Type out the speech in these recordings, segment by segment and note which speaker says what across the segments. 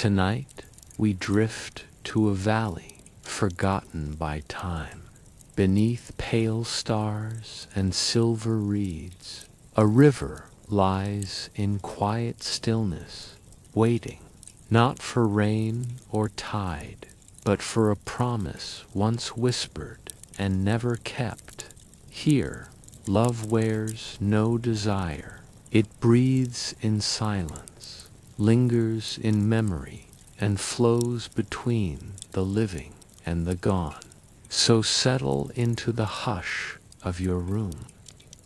Speaker 1: Tonight we drift to a valley forgotten by time. Beneath pale stars and silver reeds, a river lies in quiet stillness, waiting, not for rain or tide, but for a promise once whispered and never kept. Here, love wears no desire. It breathes in silence, lingers in memory, and flows between the living and the gone. So settle into the hush of your room.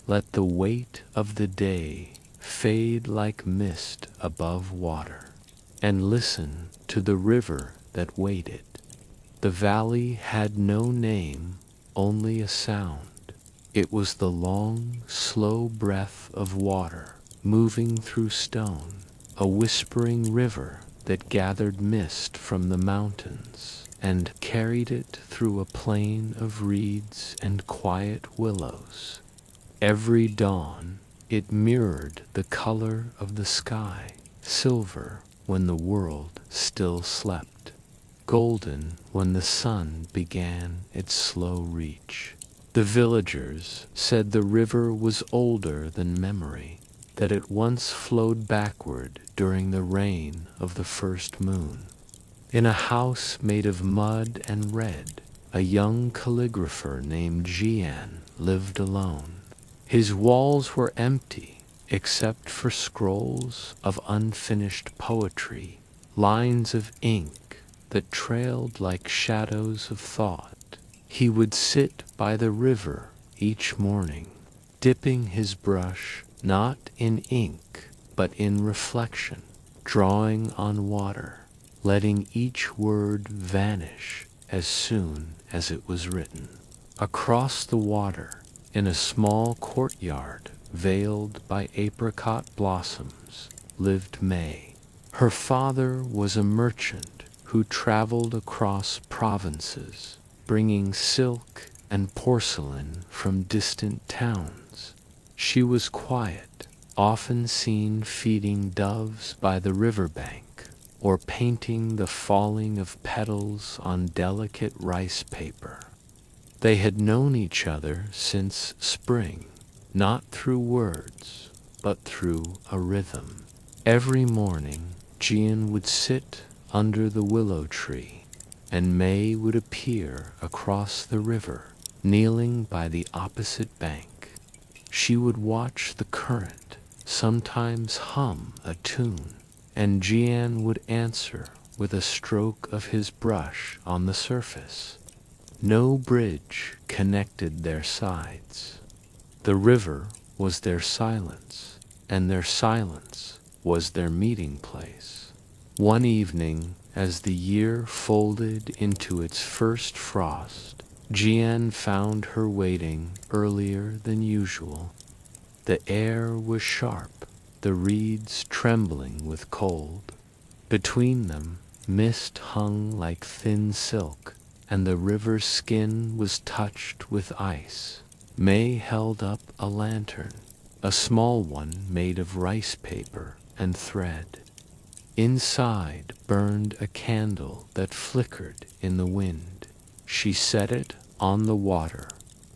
Speaker 1: Let the weight of the day fade like mist above water, and listen to the river that waited. The valley had no name, only a sound. It was the long, slow breath of water moving through stone, a whispering river that gathered mist from the mountains and carried it through a plain of reeds and quiet willows. Every dawn it mirrored the color of the sky, silver when the world still slept, golden when the sun began its slow reach. The villagers said the river was older than memory, that it once flowed backward during the reign of the first moon. In a house made of mud and red, a young calligrapher named Jian lived alone. His walls were empty, except for scrolls of unfinished poetry, lines of ink that trailed like shadows of thought. He would sit by the river each morning, dipping his brush not in ink, but in reflection, drawing on water, letting each word vanish as soon as it was written. Across the water, in a small courtyard veiled by apricot blossoms, lived May. Her father was a merchant who traveled across provinces, bringing silk and porcelain from distant towns. She was quiet, often seen feeding doves by the riverbank, or painting the falling of petals on delicate rice paper. They had known each other since spring, not through words, but through a rhythm. Every morning, Jian would sit under the willow tree, and May would appear across the river, kneeling by the opposite bank. She would watch the current, sometimes hum a tune, and Jian would answer with a stroke of his brush on the surface. No bridge connected their sides. The river was their silence, and their silence was their meeting place. One evening, as the year folded into its first frost, Jian found her waiting earlier than usual. The air was sharp, the reeds trembling with cold. Between them, mist hung like thin silk, and the river's skin was touched with ice. May held up a lantern, a small one made of rice paper and thread. Inside burned a candle that flickered in the wind. She set it on the water,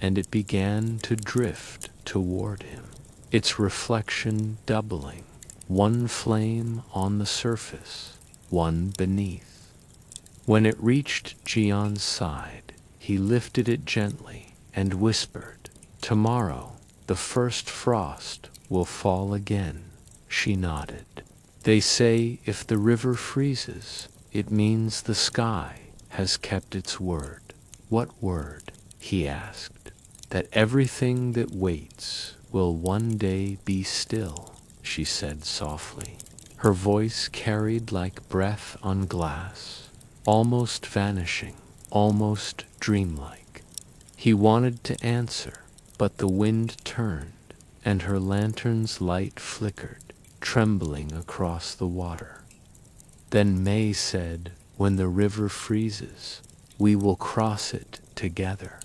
Speaker 1: and it began to drift toward him, its reflection doubling, one flame on the surface, one beneath. When it reached Jian's side, he lifted it gently and whispered, "Tomorrow, the first frost will fall again." She nodded. "They say if the river freezes, it means the sky has kept its word." "What word?" he asked. "That everything that waits will one day be still," she said softly. Her voice carried like breath on glass, almost vanishing, almost dreamlike. He wanted to answer, but the wind turned, and her lantern's light flickered, trembling across the water. Then May said, "When the river freezes, we will cross it together."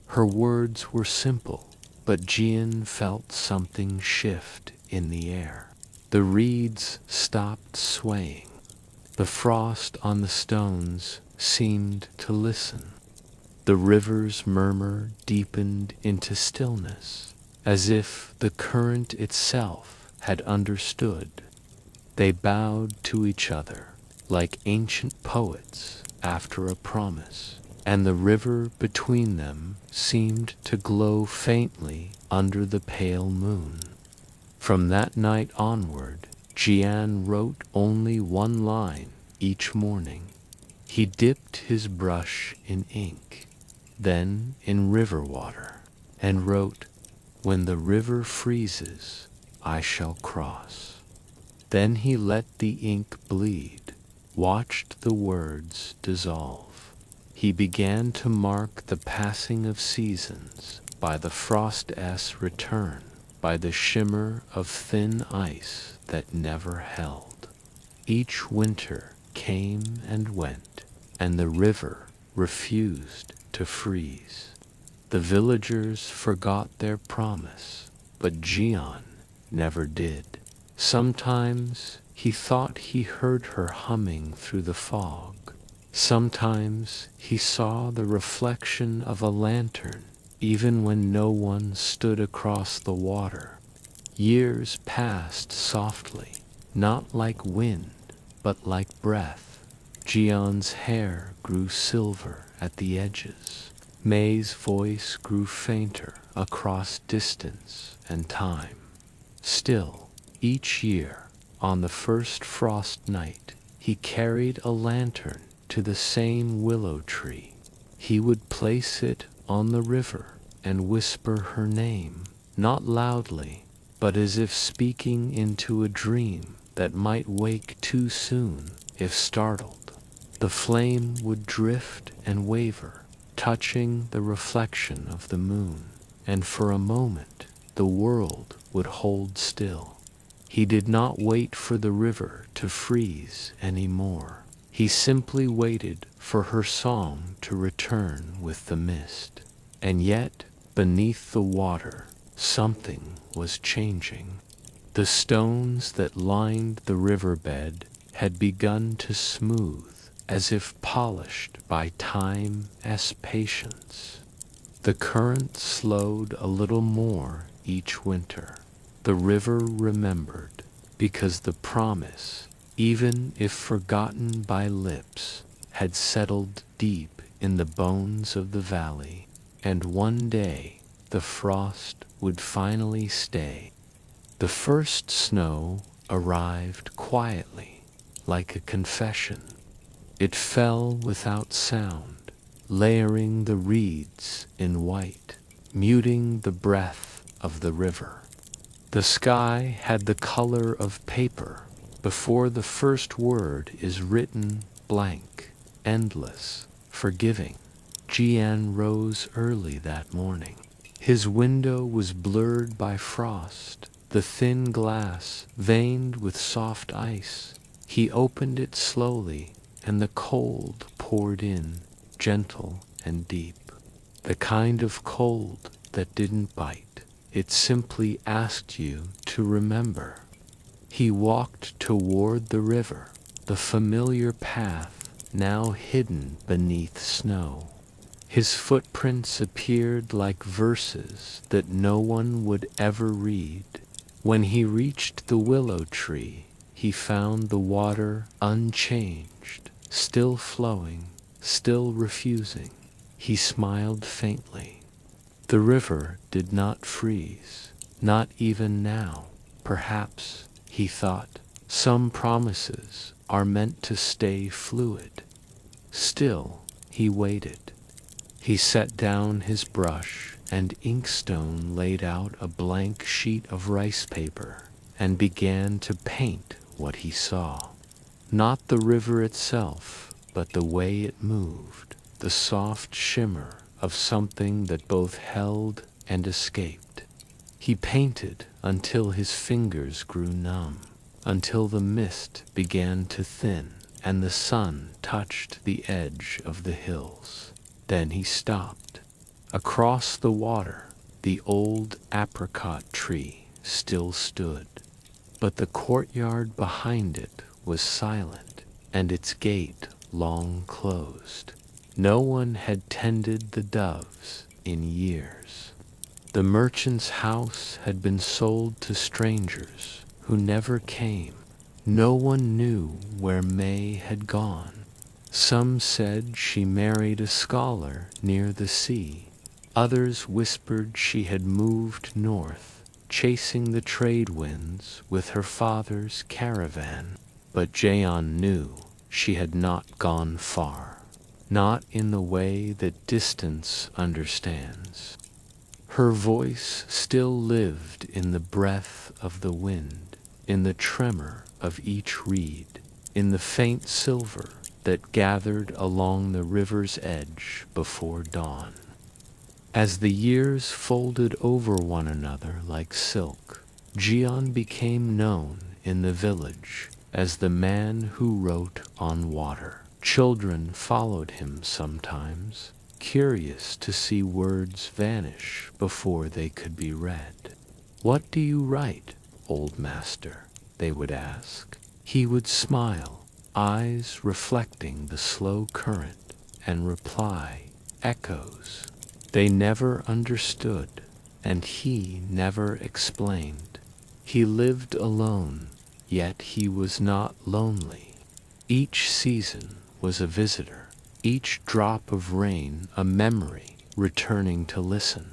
Speaker 1: Her words were simple, but Jian felt something shift in the air. The reeds stopped swaying. The frost on the stones seemed to listen. The river's murmur deepened into stillness, as if the current itself had understood. They bowed to each other like ancient poets after a promise, and the river between them seemed to glow faintly under the pale moon. From that night onward, Jian wrote only one line each morning. He dipped his brush in ink, then in river water, and wrote, "When the river freezes, I shall cross." Then he let the ink bleed, watched the words dissolve. He began to mark the passing of seasons by the frost's return, by the shimmer of thin ice that never held. Each winter came and went, and the river refused to freeze. The villagers forgot their promise, but Jian never did. Sometimes he thought he heard her humming through the fog. Sometimes he saw the reflection of a lantern, even when no one stood across the water. Years passed softly, not like wind, but like breath. Jian's hair grew silver at the edges. May's voice grew fainter across distance and time. Still, each year, on the first frost night, he carried a lantern to the same willow tree. He would place it on the river and whisper her name, not loudly, but as if speaking into a dream that might wake too soon if startled. The flame would drift and waver, touching the reflection of the moon, and for a moment the world would hold still. He did not wait for the river to freeze anymore. He simply waited for her song to return with the mist. And yet, beneath the water, something was changing. The stones that lined the riverbed had begun to smooth, as if polished by time's patience. The current slowed a little more each winter. The river remembered, because the promise, even if forgotten by lips, had settled deep in the bones of the valley, and one day the frost would finally stay. The first snow arrived quietly, like a confession. It fell without sound, layering the reeds in white, muting the breath of the river. The sky had the color of paper before the first word is written, blank, endless, forgiving. Jian rose early that morning. His window was blurred by frost, the thin glass veined with soft ice. He opened it slowly, and the cold poured in, gentle and deep. The kind of cold that didn't bite. It simply asked you to remember. He walked toward the river, the familiar path now hidden beneath snow. His footprints appeared like verses that no one would ever read. When he reached the willow tree, he found the water unchanged, still flowing, still refusing. He smiled faintly. The river did not freeze, not even now. Perhaps, he thought, some promises are meant to stay fluid. Still, he waited. He set down his brush, and Inkstone laid out a blank sheet of rice paper and began to paint what he saw. Not the river itself, but the way it moved, the soft shimmer of something that both held and escaped. He painted until his fingers grew numb, until the mist began to thin and the sun touched the edge of the hills. Then he stopped. Across the water, the old apricot tree still stood, but the courtyard behind it was silent, and its gate long closed. No one had tended the doves in years. The merchant's house had been sold to strangers who never came. No one knew where May had gone. Some said she married a scholar near the sea. Others whispered she had moved north, chasing the trade winds with her father's caravan. But Jaeon knew she had not gone far, not in the way that distance understands. Her voice still lived in the breath of the wind, in the tremor of each reed, in the faint silver that gathered along the river's edge before dawn. As the years folded over one another like silk, Jian became known in the village as the man who wrote on water. Children followed him sometimes, curious to see words vanish before they could be read. "What do you write, old master?" they would ask. He would smile, eyes reflecting the slow current, and reply, "Echoes." They never understood, and he never explained. He lived alone, yet he was not lonely. Each season was a visitor, each drop of rain a memory returning to listen.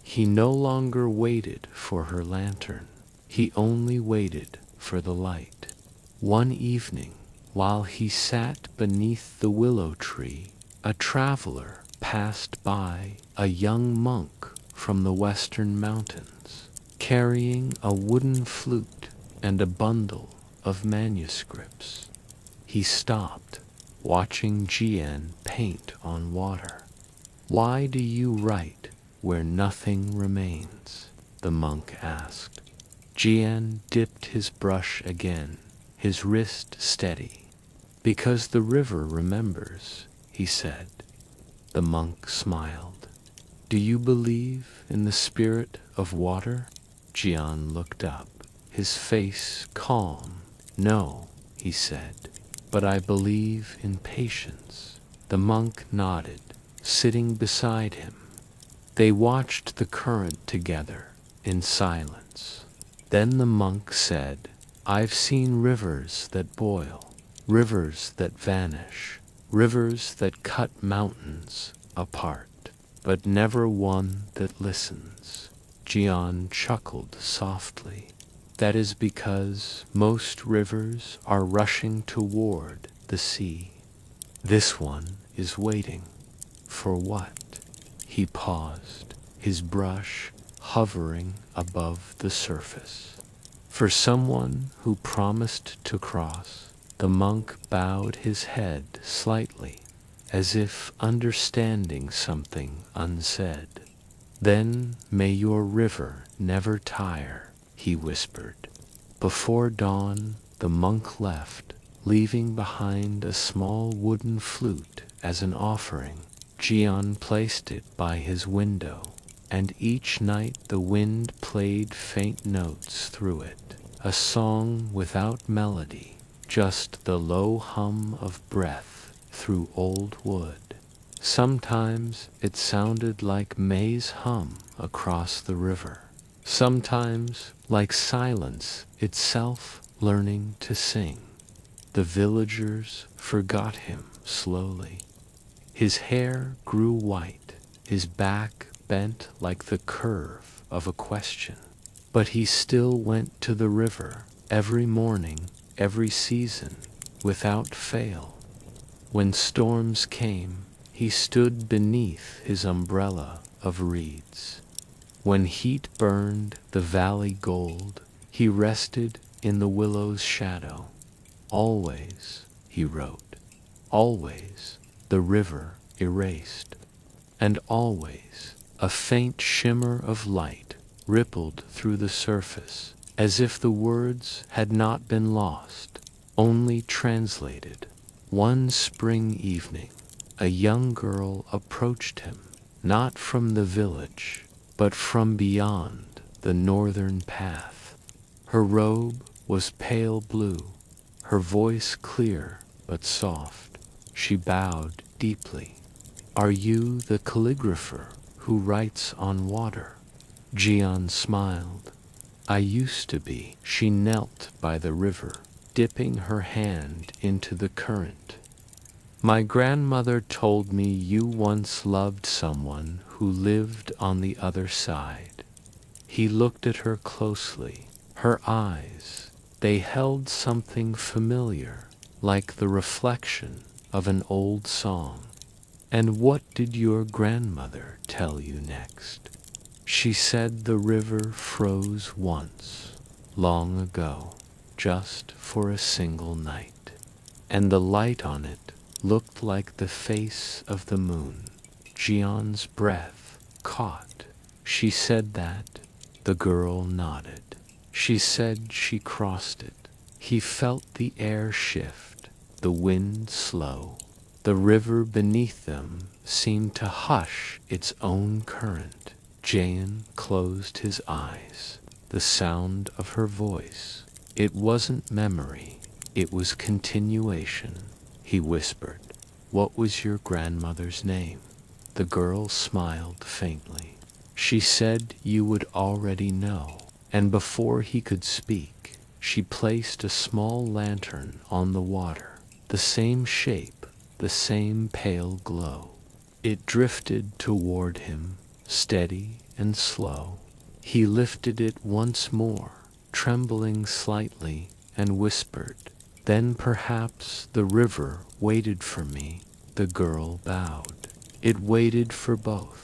Speaker 1: He no longer waited for her lantern. He only waited for the light. One evening, while he sat beneath the willow tree, a traveler passed by, a young monk from the western mountains, carrying a wooden flute and a bundle of manuscripts. He stopped, watching Jian paint on water. "Why do you write where nothing remains?" the monk asked. Jian dipped his brush again, his wrist steady. "Because the river remembers," he said. The monk smiled. "Do you believe in the spirit of water?" Jian looked up, his face calm. "No," he said, "but I believe in patience." The monk nodded, sitting beside him. They watched the current together, in silence. Then the monk said, "I've seen rivers that boil, rivers that vanish, rivers that cut mountains apart, but never one that listens." Jian chuckled softly. "That is because most rivers are rushing toward the sea. This one is waiting. For what?" He paused, his brush hovering above the surface. "For someone who promised to cross." The monk bowed his head slightly, as if understanding something unsaid. "Then may your river never tire," he whispered. Before dawn, the monk left, leaving behind a small wooden flute as an offering. Jian placed it by his window, and each night the wind played faint notes through it, a song without melody, just the low hum of breath through old wood. Sometimes it sounded like May's hum across the river, sometimes like silence itself learning to sing. The villagers forgot him slowly. His hair grew white, his back bent like the curve of a question. But he still went to the river every morning, every season, without fail. When storms came, he stood beneath his umbrella of reeds. When heat burned the valley gold, he rested in the willow's shadow. Always, he wrote, always the river erased, and always a faint shimmer of light rippled through the surface, as if the words had not been lost, only translated. One spring evening, a young girl approached him, not from the village, but from beyond the northern path. Her robe was pale blue, her voice clear but soft. She bowed deeply. "Are you the calligrapher who writes on water?" Jian smiled. "I used to be." She knelt by the river, dipping her hand into the current. "My grandmother told me you once loved someone who lived on the other side." He looked at her closely. Her eyes, they held something familiar, like the reflection of an old song. "And what did your grandmother tell you next?" "She said the river froze once, long ago, just for a single night. And the light on it looked like the face of the moon." Jian's breath caught. "She said that?" The girl nodded. "She said she crossed it." He felt the air shift, the wind slow. The river beneath them seemed to hush its own current. Jian closed his eyes. The sound of her voice. It wasn't memory, it was continuation. He whispered, "What was your grandmother's name?" The girl smiled faintly. "She said you would already know." And before he could speak, she placed a small lantern on the water. The same shape, the same pale glow. It drifted toward him, steady and slow. He lifted it once more, trembling slightly, and whispered, "Then perhaps the river waited for me." The girl bowed. It waited for both.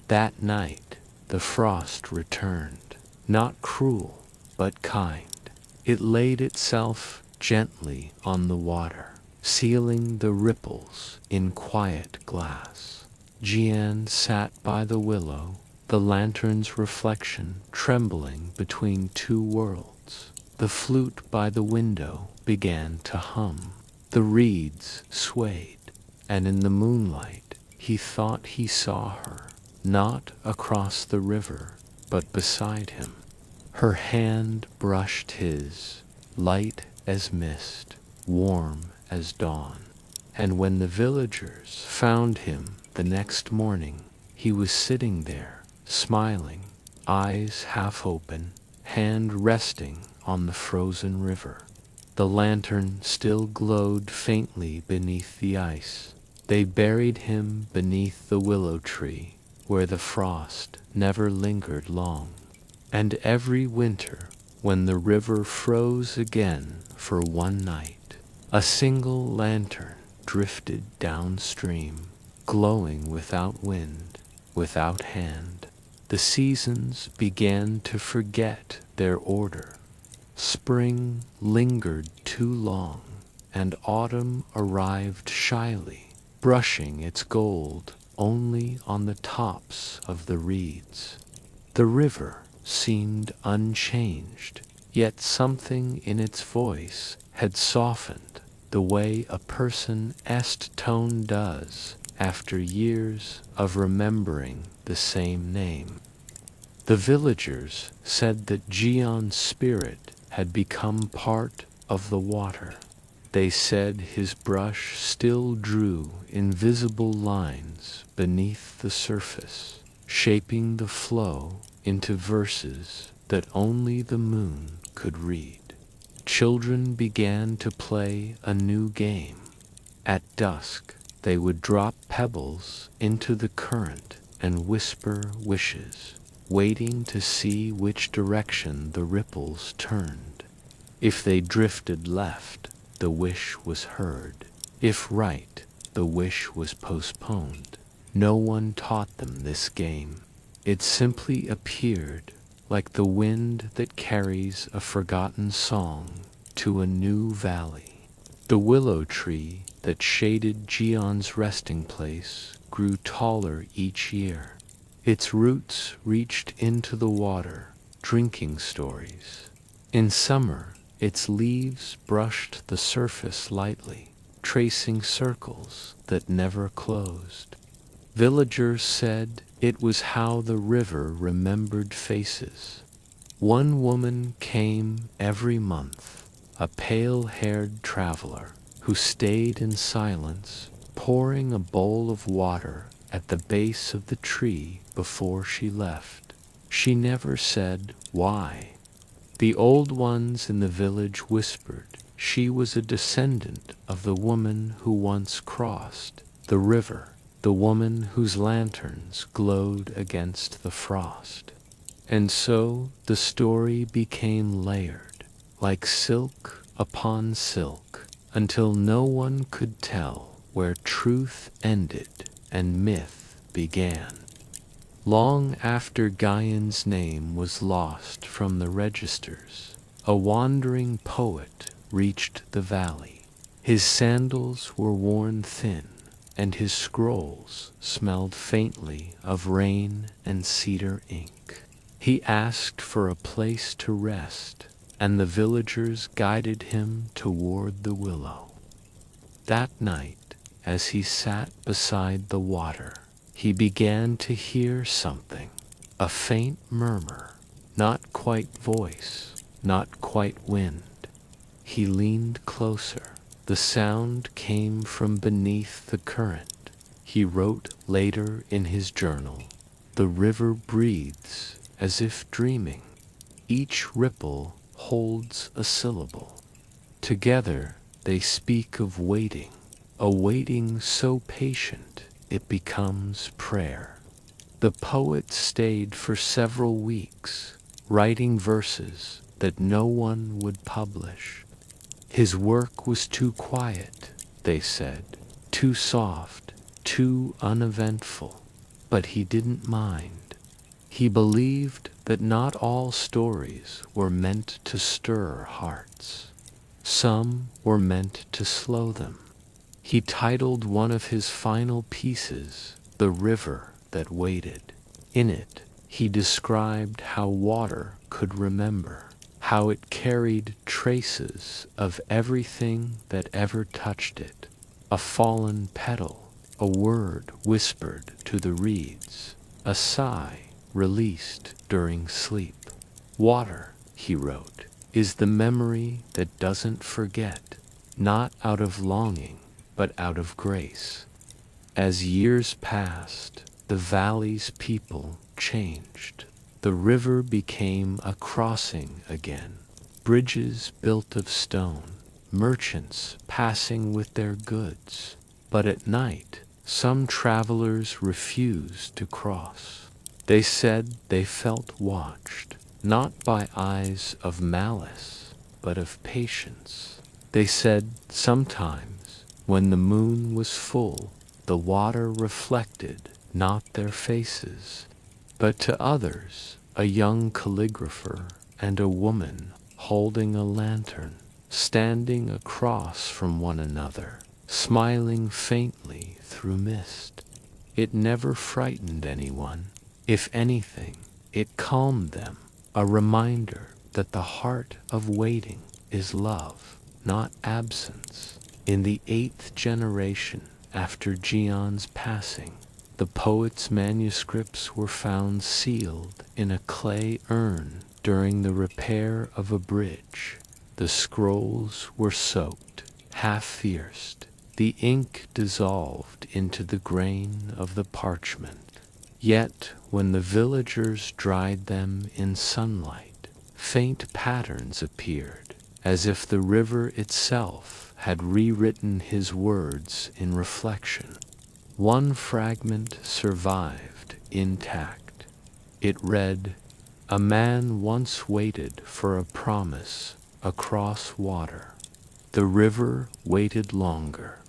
Speaker 1: That night, the frost returned, not cruel, but kind. It laid itself gently on the water, sealing the ripples in quiet glass. Jian sat by the willow, the lantern's reflection trembling between two worlds. The flute by the window began to hum. The reeds swayed, and in the moonlight he thought he saw her, not across the river, but beside him. Her hand brushed his, light as mist, warm as dawn. And when the villagers found him the next morning, he was sitting there, smiling, eyes half open, hand resting on the frozen river. The lantern still glowed faintly beneath the ice. They buried him beneath the willow tree, where the frost never lingered long. And every winter, when the river froze again for one night, a single lantern drifted downstream, glowing without wind, without hand. The seasons began to forget their order. Spring lingered too long, and autumn arrived shyly, brushing its gold only on the tops of the reeds. The river seemed unchanged, yet something in its voice had softened, the way a person's tone does after years of remembering the same name. The villagers said that Jian's spirit had become part of the water. They said his brush still drew invisible lines beneath the surface, shaping the flow into verses that only the moon could read. Children began to play a new game. At dusk, they would drop pebbles into the current and whisper wishes, waiting to see which direction the ripples turned. If they drifted left, the wish was heard. If right, the wish was postponed. No one taught them this game. It simply appeared, like the wind that carries a forgotten song to a new valley. The willow tree that shaded Jian's resting place grew taller each year. Its roots reached into the water, drinking stories. In summer, its leaves brushed the surface lightly, tracing circles that never closed. Villagers said it was how the river remembered faces. One woman came every month, a pale-haired traveler who stayed in silence, pouring a bowl of water at the base of the tree before she left. She never said why. The old ones in the village whispered she was a descendant of the woman who once crossed the river, the woman whose lanterns glowed against the frost. And so the story became layered, like silk upon silk, until no one could tell where truth ended and myth began. Long after Gaian's name was lost from the registers, a wandering poet reached the valley. His sandals were worn thin, and his scrolls smelled faintly of rain and cedar ink. He asked for a place to rest, and the villagers guided him toward the willow. That night, as he sat beside the water, he began to hear something, a faint murmur, not quite voice, not quite wind. He leaned closer. The sound came from beneath the current. He wrote later in his journal, "The river breathes as if dreaming. Each ripple holds a syllable. Together they speak of waiting, a waiting so patient it becomes prayer." The poet stayed for several weeks, writing verses that no one would publish. His work was too quiet, they said, too soft, too uneventful, but he didn't mind. He believed that not all stories were meant to stir hearts. Some were meant to slow them. He titled one of his final pieces, "The River That Waited." In it, he described how water could remember, how it carried traces of everything that ever touched it, a fallen petal, a word whispered to the reeds, a sigh released during sleep. Water, he wrote, is the memory that doesn't forget, not out of longing, but out of grace. As years passed, the valley's people changed. The river became a crossing again, bridges built of stone, merchants passing with their goods. But at night, some travelers refused to cross. They said they felt watched, not by eyes of malice, but of patience. They said sometimes, when the moon was full, the water reflected not their faces, but to others, a young calligrapher and a woman holding a lantern, standing across from one another, smiling faintly through mist. It never frightened anyone. If anything, it calmed them, a reminder that the heart of waiting is love, not absence. In the 8th generation after Jian's passing, the poet's manuscripts were found sealed in a clay urn during the repair of a bridge. The scrolls were soaked, half-fierced. The ink dissolved into the grain of the parchment. Yet, when the villagers dried them in sunlight, faint patterns appeared, as if the river itself had rewritten his words in reflection. One fragment survived intact. It read, "A man once waited for a promise across water. The river waited longer."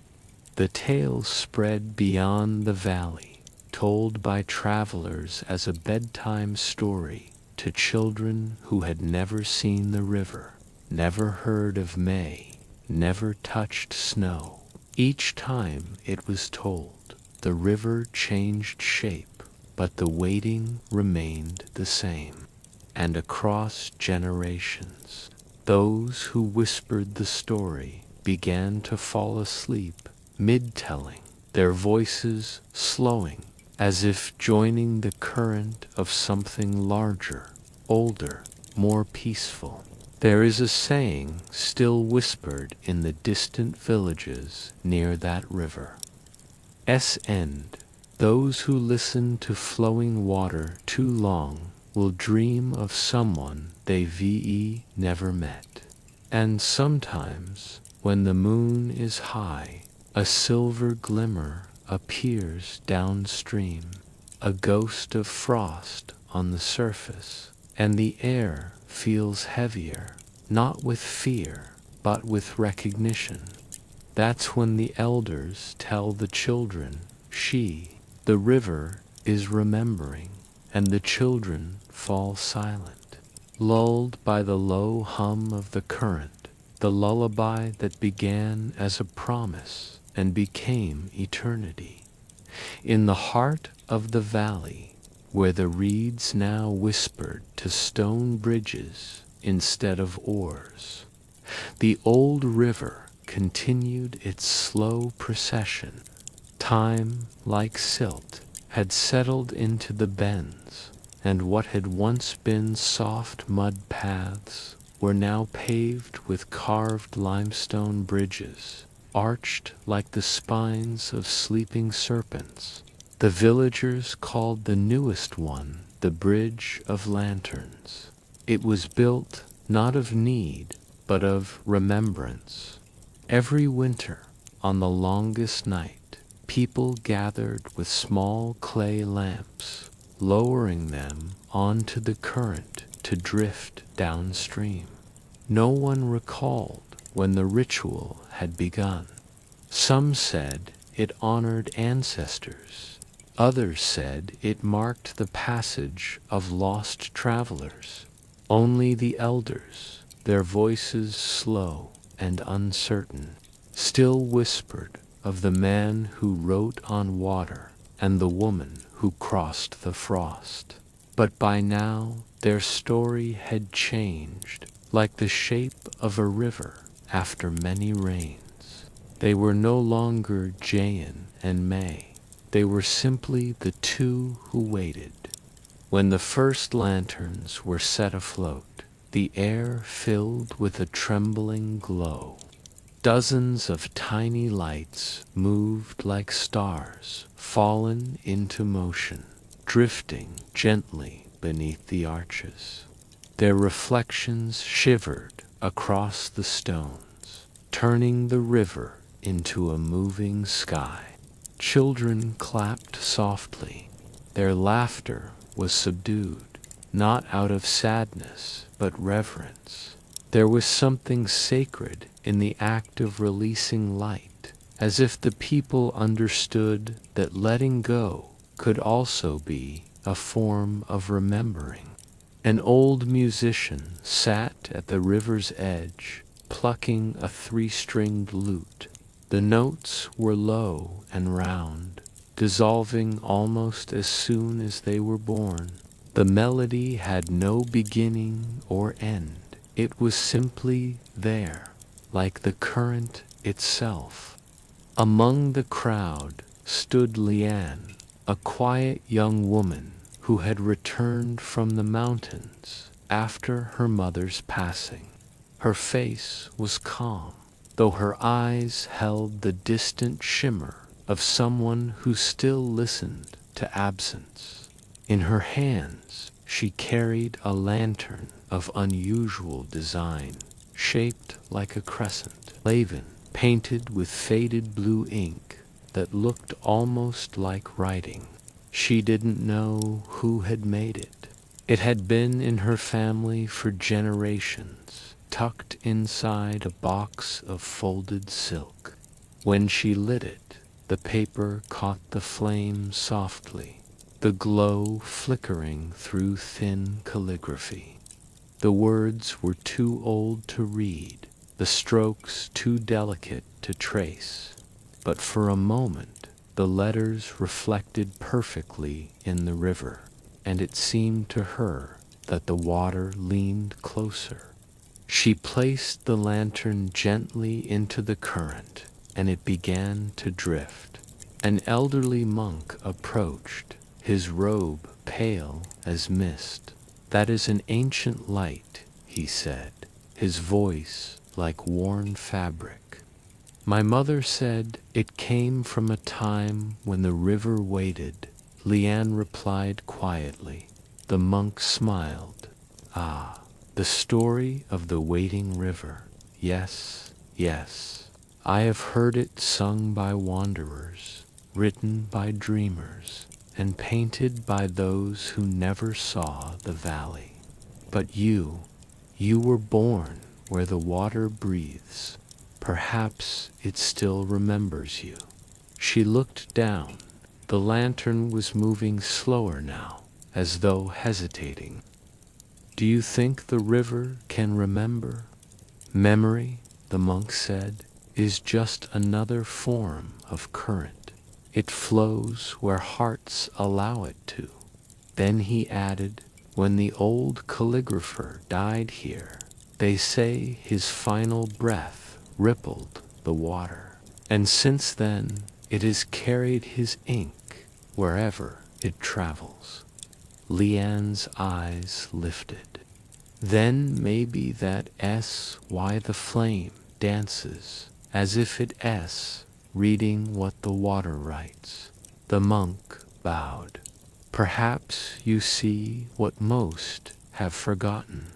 Speaker 1: The tale spread beyond the valley, told by travelers as a bedtime story to children who had never seen the river, never heard of May, never touched snow. Each time it was told, the river changed shape, but the waiting remained the same. And across generations, those who whispered the story began to fall asleep mid-telling, their voices slowing, as if joining the current of something larger, older, more peaceful. There is a saying still whispered in the distant villages near that river. End. Those who listen to flowing water too long will dream of someone they never met. And sometimes, when the moon is high, a silver glimmer appears downstream, a ghost of frost on the surface, and the air feels heavier, not with fear, but with recognition. That's when the elders tell the children, the river, is remembering, and the children fall silent, lulled by the low hum of the current, the lullaby that began as a promise and became eternity. In the heart of the valley, where the reeds now whispered to stone bridges instead of oars, the old river continued its slow procession. Time, like silt, had settled into the bends, and what had once been soft mud paths were now paved with carved limestone bridges, arched like the spines of sleeping serpents. The villagers called the newest one the Bridge of Lanterns. It was built not of need, but of remembrance. Every winter, on the longest night, people gathered with small clay lamps, lowering them onto the current to drift downstream. No one recalled when the ritual had begun. Some said it honored ancestors. Others said it marked the passage of lost travelers. Only the elders, their voices slow and uncertain, still whispered of the man who wrote on water and the woman who crossed the frost. But by now their story had changed, like the shape of a river after many rains. They were no longer Jayan and May. They were simply the two who waited. When the first lanterns were set afloat, the air filled with a trembling glow. Dozens of tiny lights moved like stars fallen into motion, drifting gently beneath the arches. Their reflections shivered across the stones, turning the river into a moving sky. Children clapped softly. Their laughter was subdued, not out of sadness, but reverence. There was something sacred in the act of releasing light, as if the people understood that letting go could also be a form of remembering. An old musician sat at the river's edge, plucking a 3-stringed lute. The notes were low and round, dissolving almost as soon as they were born. The melody had no beginning or end. It was simply there, like the current itself. Among the crowd stood Leanne, a quiet young woman who had returned from the mountains after her mother's passing. Her face was calm, though her eyes held the distant shimmer of someone who still listened to absence. In her hands, she carried a lantern of unusual design, shaped like a crescent, painted with faded blue ink that looked almost like writing. She didn't know who had made it. It had been in her family for generations, tucked inside a box of folded silk. When she lit it, the paper caught the flame softly, the glow flickering through thin calligraphy. The words were too old to read, the strokes too delicate to trace, but for a moment the letters reflected perfectly in the river, and it seemed to her that the water leaned closer. She placed the lantern gently into the current, and it began to drift. An elderly monk approached, his robe pale as mist. "That is an ancient light," he said. his voice like worn fabric. My mother said it came from a time when the river waited. Leanne replied quietly. The monk smiled. Ah, the story of the waiting river. Yes, yes. I have heard it sung by wanderers, written by dreamers, and painted by those who never saw the valley. But you were born where the water breathes. Perhaps it still remembers you. She looked down. The lantern was moving slower now, as though hesitating. Do you think the river can remember? Memory, the monk said, is just another form of current. It flows where hearts allow it to. Then he added, when the old calligrapher died here, they say his final breath rippled the water. And since then, it has carried his ink wherever it travels. Leanne's eyes lifted. Then maybe that why the flame dances, as if reading what the water writes. The monk bowed. Perhaps you see what most have forgotten.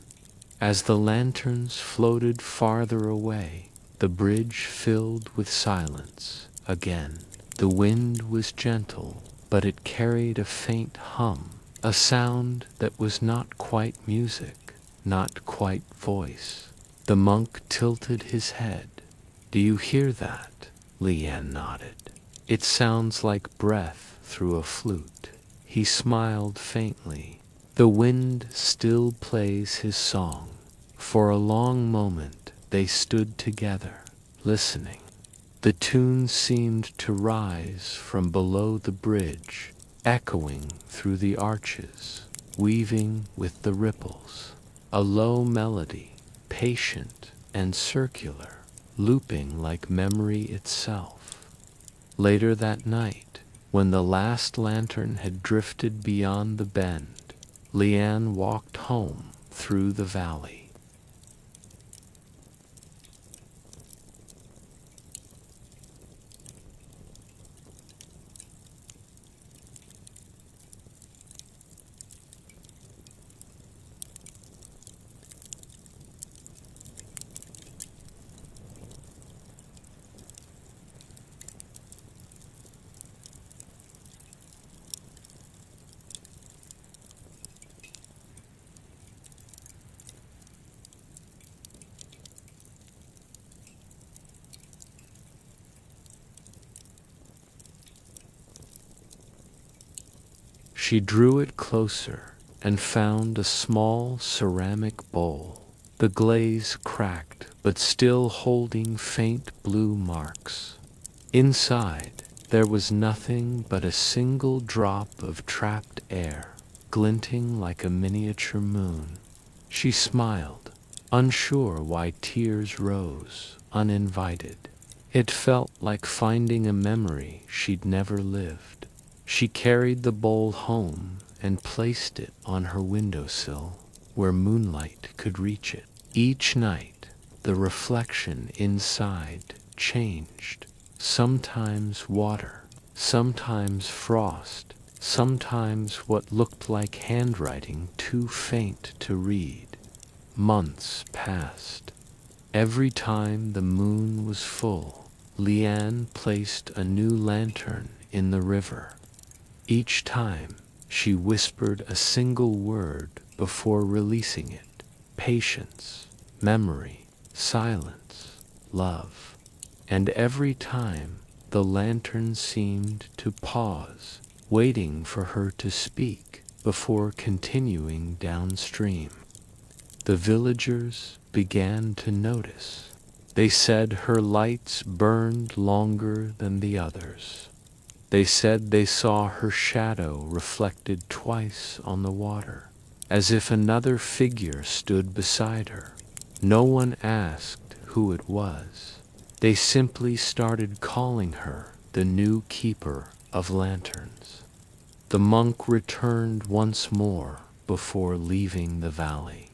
Speaker 1: As the lanterns floated farther away, the bridge filled with silence again. The wind was gentle, but it carried a faint hum, a sound that was not quite music, not quite voice. The monk tilted his head. Do you hear that? Leanne nodded. It sounds like breath through a flute. He smiled faintly. The wind still plays his song. For a long moment they stood together, listening. The tune seemed to rise from below the bridge, echoing through the arches, weaving with the ripples. A low melody, patient and circular, looping like memory itself. Later that night, when the last lantern had drifted beyond the bend, Leanne walked home through the valley. She drew it closer and found a small ceramic bowl, the glaze cracked but still holding faint blue marks. Inside, there was nothing but a single drop of trapped air, glinting like a miniature moon. She smiled, unsure why tears rose, uninvited. It felt like finding a memory she'd never lived. She carried the bowl home and placed it on her windowsill, where moonlight could reach it. Each night, the reflection inside changed. Sometimes water, sometimes frost, sometimes what looked like handwriting too faint to read. Months passed. Every time the moon was full, Leanne placed a new lantern in the river. Each time, she whispered a single word before releasing it. Patience, memory, silence, love. And every time, the lantern seemed to pause, waiting for her to speak before continuing downstream. The villagers began to notice. They said her lights burned longer than the others. They said they saw her shadow reflected twice on the water, as if another figure stood beside her. No one asked who it was. They simply started calling her the new keeper of lanterns. The monk returned once more before leaving the valley.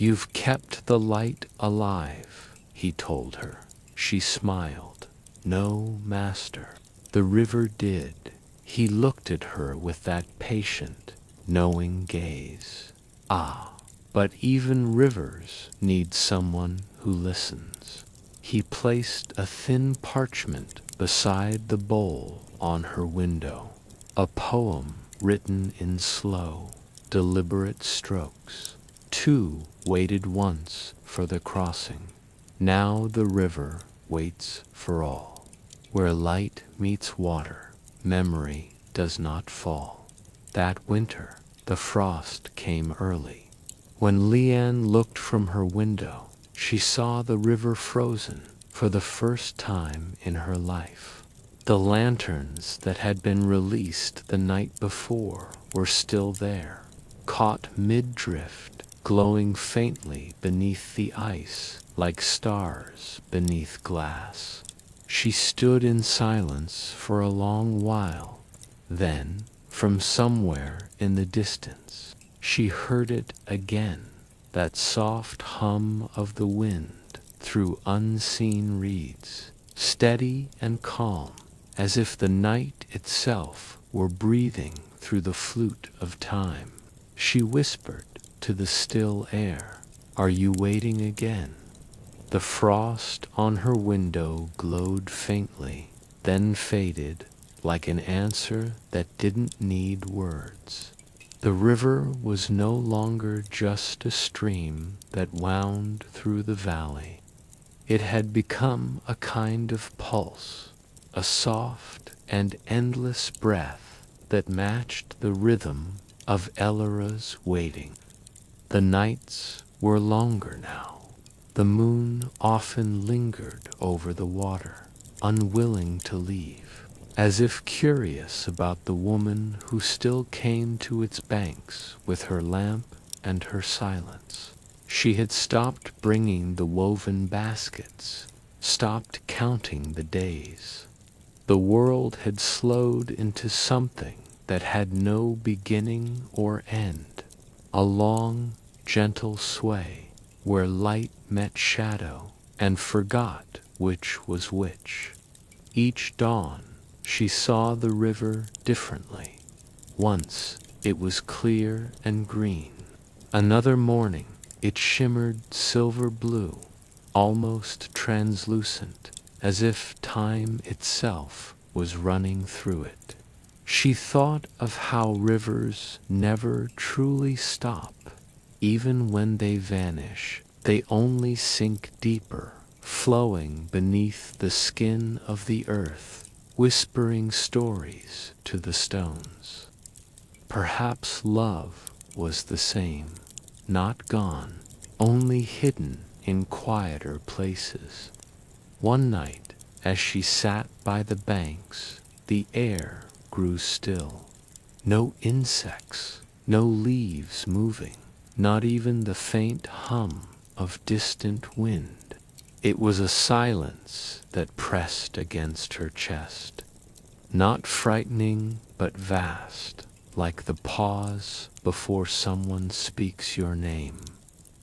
Speaker 1: "You've kept the light alive," he told her. She smiled. "No, master." The river did. He looked at her with that patient, knowing gaze. "Ah, but even rivers need someone who listens." He placed a thin parchment beside the bowl on her window, a poem written in slow, deliberate strokes. Two waited once for the crossing. Now the river waits for all. Where light meets water, memory does not fall. That winter, the frost came early. When Leanne looked from her window, she saw the river frozen for the first time in her life. The lanterns that had been released the night before were still there, caught mid-drift, glowing faintly beneath the ice like stars beneath glass. She stood in silence for a long while. Then, from somewhere in the distance, she heard it again, that soft hum of the wind through unseen reeds, steady and calm, as if the night itself were breathing through the flute of time. She whispered to the still air, "Are you waiting again?" The frost on her window glowed faintly, then faded like an answer that didn't need words. The river was no longer just a stream that wound through the valley. It had become a kind of pulse, a soft and endless breath that matched the rhythm of Ellora's waiting. The nights were longer now. The moon often lingered over the water, unwilling to leave, as if curious about the woman who still came to its banks with her lamp and her silence. She had stopped bringing the woven baskets, stopped counting the days. The world had slowed into something that had no beginning or end, a long, gentle sway where light met shadow and forgot which was which. Each dawn she saw the river differently. Once it was clear and green. Another morning it shimmered silver blue, almost translucent, as if time itself was running through it. She thought of how rivers never truly stop. Even when they vanish, they only sink deeper, flowing beneath the skin of the earth, whispering stories to the stones. Perhaps love was the same, not gone, only hidden in quieter places. One night, as she sat by the banks, the air grew still. No insects, no leaves moving, not even the faint hum of distant wind. It was a silence that pressed against her chest, not frightening but vast, like the pause before someone speaks your name.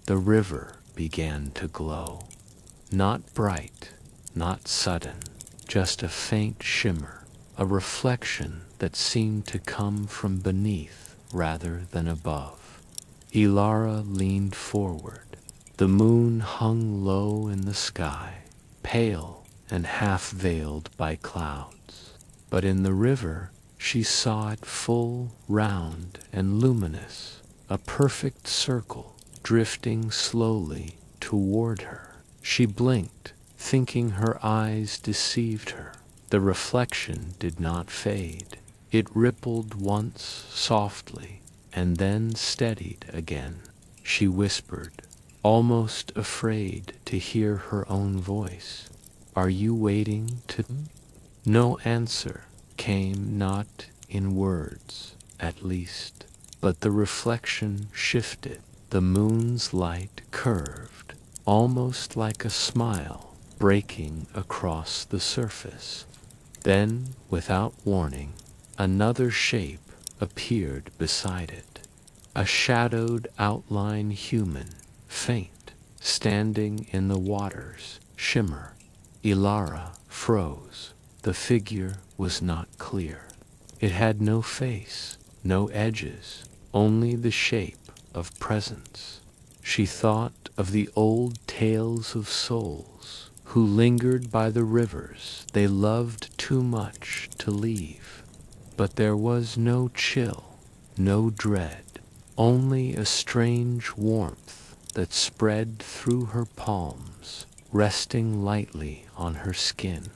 Speaker 1: The river began to glow, not bright, not sudden, just a faint shimmer, a reflection that seemed to come from beneath rather than above. Elara leaned forward. The moon hung low in the sky, pale and half-veiled by clouds. But in the river she saw it full, round, and luminous, a perfect circle, drifting slowly toward her. She blinked, thinking her eyes deceived her. The reflection did not fade. It rippled once softly, and then steadied again. She whispered, almost afraid to hear her own voice, "Are you waiting to—" No answer came, not in words, at least, but the reflection shifted. The moon's light curved, almost like a smile, breaking across the surface. Then, without warning, another shape appeared beside it, a shadowed outline human, faint, standing in the water's shimmer. Elara froze. The figure was not clear. It had no face, no edges, only the shape of presence. She thought of the old tales of souls who lingered by the rivers they loved too much to leave. But there was no chill, no dread, only a strange warmth that spread through her palms, resting lightly on her skin.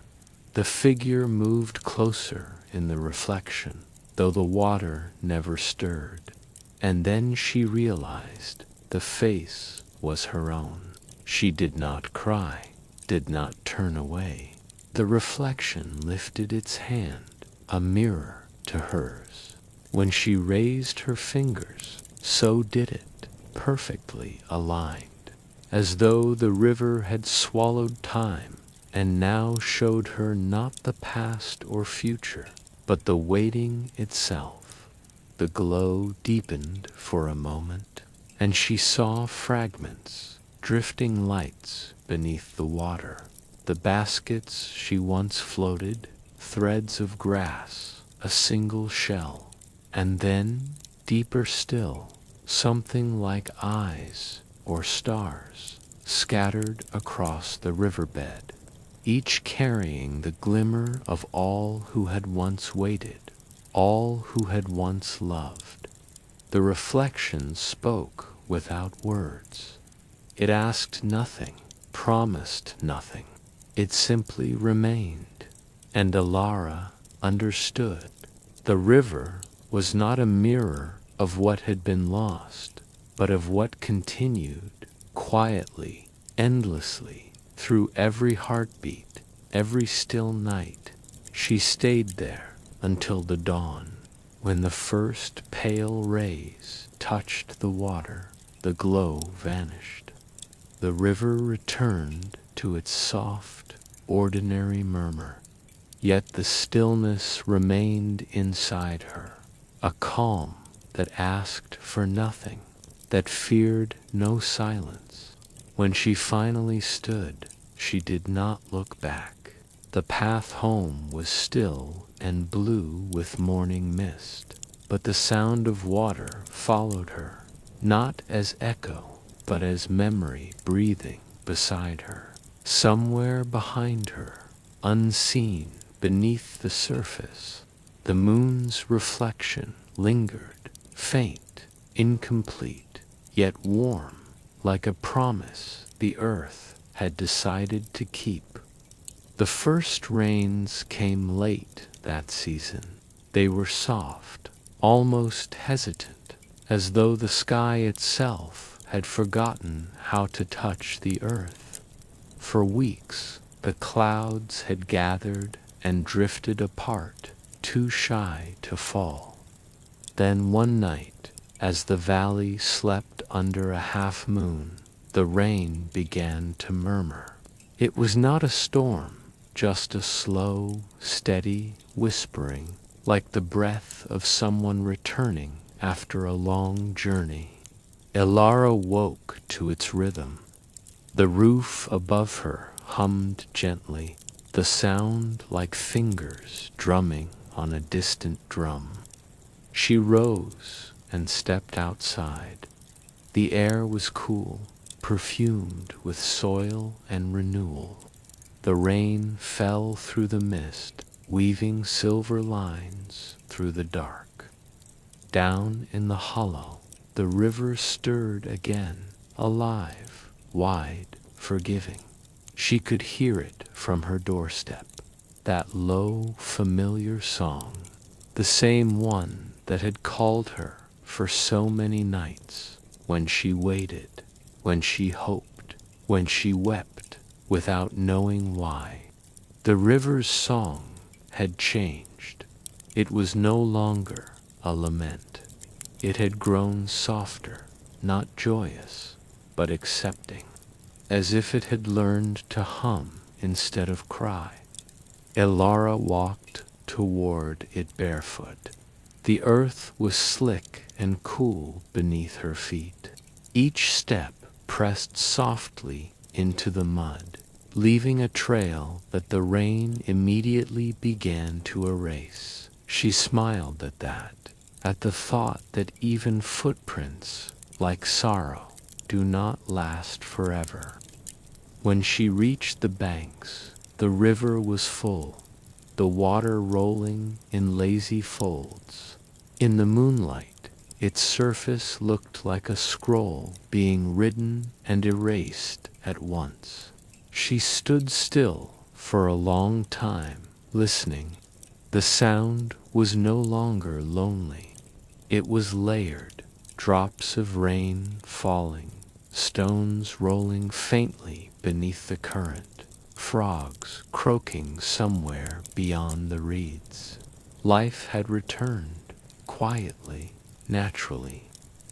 Speaker 1: The figure moved closer in the reflection, though the water never stirred. And then she realized the face was her own. She did not cry, did not turn away. The reflection lifted its hand, a mirror to hers. When she raised her fingers, so did it, perfectly aligned, as though the river had swallowed time and now showed her not the past or future, but the waiting itself. The glow deepened for a moment, and she saw fragments, drifting lights beneath the water. The baskets she once floated, threads of grass, a single shell, and then, deeper still, something like eyes or stars scattered across the riverbed, each carrying the glimmer of all who had once waited, all who had once loved. The reflection spoke without words. It asked nothing, promised nothing. It simply remained, and Elara understood. The river was not a mirror of what had been lost, but of what continued, quietly, endlessly, through every heartbeat, every still night. She stayed there until the dawn, when the first pale rays touched the water, the glow vanished. The river returned to its soft, ordinary murmur, yet the stillness remained inside her, a calm that asked for nothing, that feared no silence. When she finally stood, she did not look back. The path home was still and blue with morning mist, but the sound of water followed her, not as echo, but as memory breathing beside her. Somewhere behind her, unseen beneath the surface, the moon's reflection lingered, faint, incomplete, yet warm, like a promise the earth had decided to keep. The first rains came late that season. They were soft, almost hesitant, as though the sky itself had forgotten how to touch the earth. For weeks, the clouds had gathered and drifted apart, too shy to fall. Then one night, as the valley slept under a half-moon, the rain began to murmur. It was not a storm, just a slow, steady whispering, like the breath of someone returning after a long journey. Elara woke to its rhythm. The roof above her hummed gently, the sound like fingers drumming on a distant drum. She rose and stepped outside. The air was cool, perfumed with soil and renewal. The rain fell through the mist, weaving silver lines through the dark. Down in the hollow, the river stirred again, alive, wide, forgiving. She could hear it from her doorstep, that low, familiar song, the same one that had called her for so many nights, when she waited, when she hoped, when she wept without knowing why. The river's song had changed. It was no longer a lament. It had grown softer, not joyous, but accepting, as if it had learned to hum instead of cry. Elara walked toward it barefoot. The earth was slick and cool beneath her feet. Each step pressed softly into the mud, leaving a trail that the rain immediately began to erase. She smiled at that, at the thought that even footprints, like sorrow, do not last forever. When she reached the banks, the river was full, the water rolling in lazy folds. In the moonlight, its surface looked like a scroll being written and erased at once. She stood still for a long time, listening. The sound was no longer lonely. It was layered, drops of rain falling, stones rolling faintly beneath the current, frogs croaking somewhere beyond the reeds. Life had returned, quietly, naturally.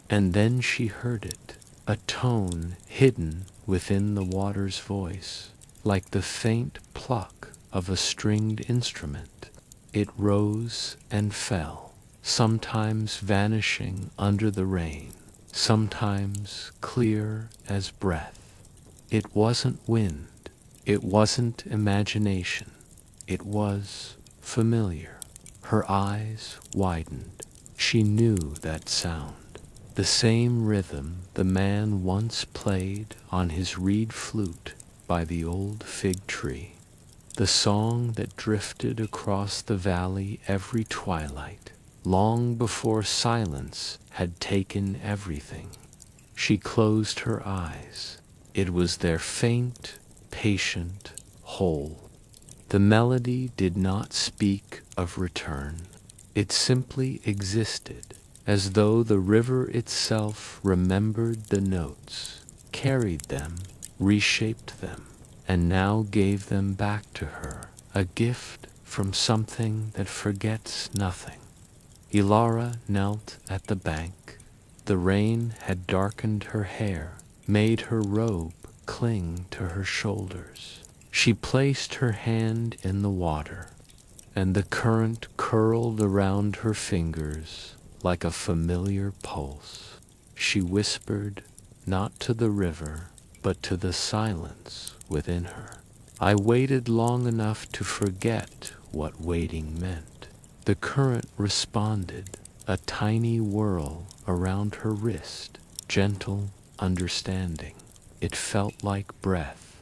Speaker 1: And then she heard it, a tone hidden within the water's voice, like the faint pluck of a stringed instrument. It rose and fell, sometimes vanishing under the rain, sometimes clear as breath. It wasn't wind, it wasn't imagination, it was familiar. Her eyes widened. She knew that sound. The same rhythm the man once played on his reed flute by the old fig tree. The song that drifted across the valley every twilight, long before silence had taken everything. She closed her eyes. It was their faint, patient whole. The melody did not speak of return. It simply existed, as though the river itself remembered the notes, carried them, reshaped them, and now gave them back to her, a gift from something that forgets nothing. Ilara knelt at the bank. The rain had darkened her hair, made her robe cling to her shoulders. She placed her hand in the water, and the current curled around her fingers like a familiar pulse. She whispered, not to the river, but to the silence within her. I waited long enough to forget what waiting meant. The current responded, a tiny whirl around her wrist, gentle, understanding. It felt like breath.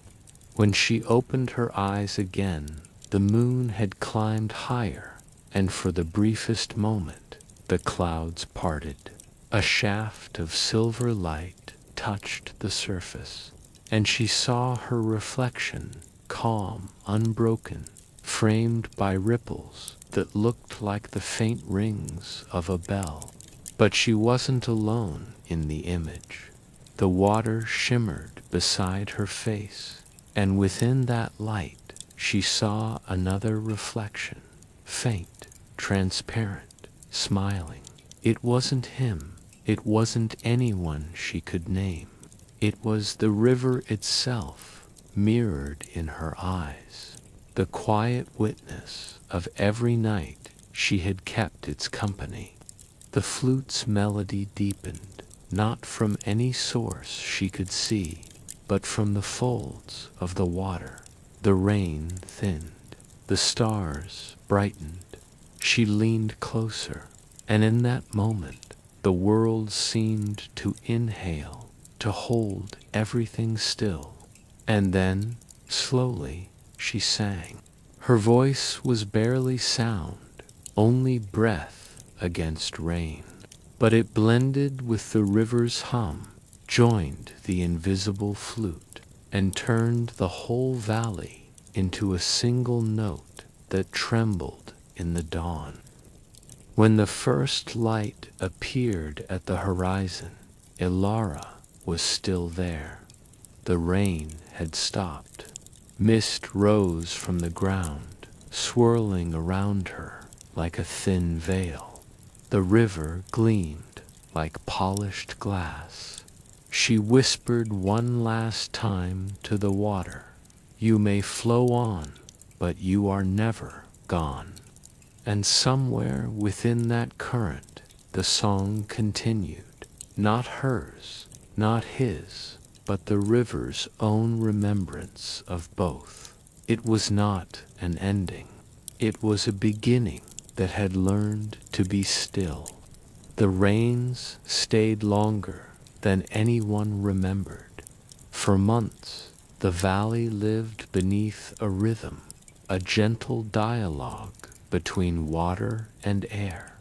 Speaker 1: When she opened her eyes again, the moon had climbed higher, and for the briefest moment, the clouds parted. A shaft of silver light touched the surface, and she saw her reflection, calm, unbroken, framed by ripples that looked like the faint rings of a bell. But she wasn't alone in the image. The water shimmered beside her face, and within that light she saw another reflection, faint, transparent, smiling. It wasn't him. It wasn't anyone she could name. It was the river itself, mirrored in her eyes, the quiet witness of every night she had kept its company. The flute's melody deepened, not from any source she could see, but from the folds of the water. The rain thinned, the stars brightened. She leaned closer, and in that moment, the world seemed to inhale, to hold everything still. And then, slowly, she sang. Her voice was barely sound, only breath against rain. But it blended with the river's hum, joined the invisible flute, and turned the whole valley into a single note that trembled in the dawn. When the first light appeared at the horizon, Ilara was still there. The rain had stopped. Mist rose from the ground, swirling around her like a thin veil. The river gleamed like polished glass. She whispered one last time to the water, "You may flow on, but you are never gone." And somewhere within that current, the song continued, not hers, not his, but the river's own remembrance of both. It was not an ending. It was a beginning that had learned to be still. The rains stayed longer than anyone remembered. For months, the valley lived beneath a rhythm, a gentle dialogue between water and air.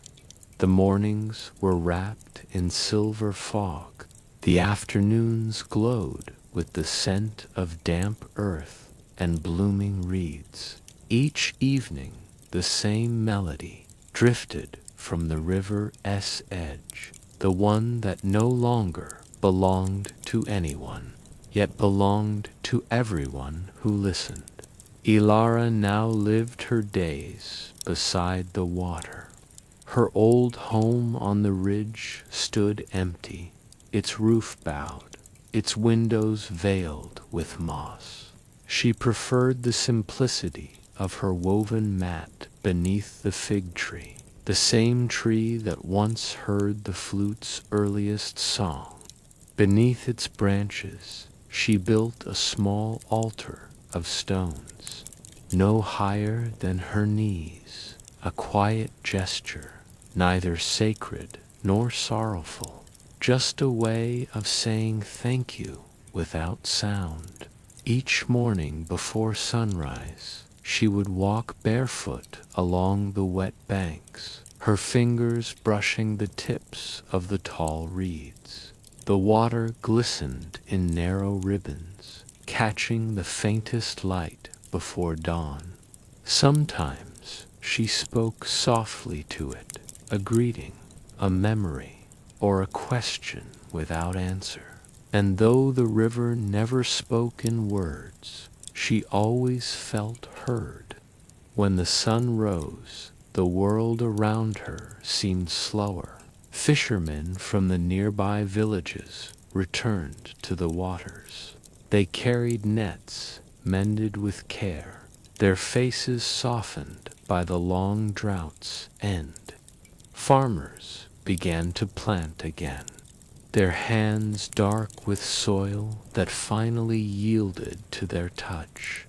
Speaker 1: The mornings were wrapped in silver fog. The afternoons glowed with the scent of damp earth and blooming reeds. Each evening, the same melody drifted from the river's edge, the one that no longer belonged to anyone, yet belonged to everyone who listened. Ilara now lived her days beside the water. Her old home on the ridge stood empty, its roof bowed, its windows veiled with moss. She preferred the simplicity of her woven mat beneath the fig tree, the same tree that once heard the flute's earliest song. Beneath its branches, she built a small altar of stones, no higher than her knees, a quiet gesture, neither sacred nor sorrowful, just a way of saying thank you without sound. Each morning before sunrise, she would walk barefoot along the wet banks, her fingers brushing the tips of the tall reeds. The water glistened in narrow ribbons, catching the faintest light before dawn. Sometimes she spoke softly to it, a greeting, a memory, or a question without answer. And though the river never spoke in words, she always felt heard. When the sun rose, the world around her seemed slower. Fishermen from the nearby villages returned to the waters. They carried nets mended with care, their faces softened by the long drought's end. Farmers began to plant again, their hands dark with soil that finally yielded to their touch.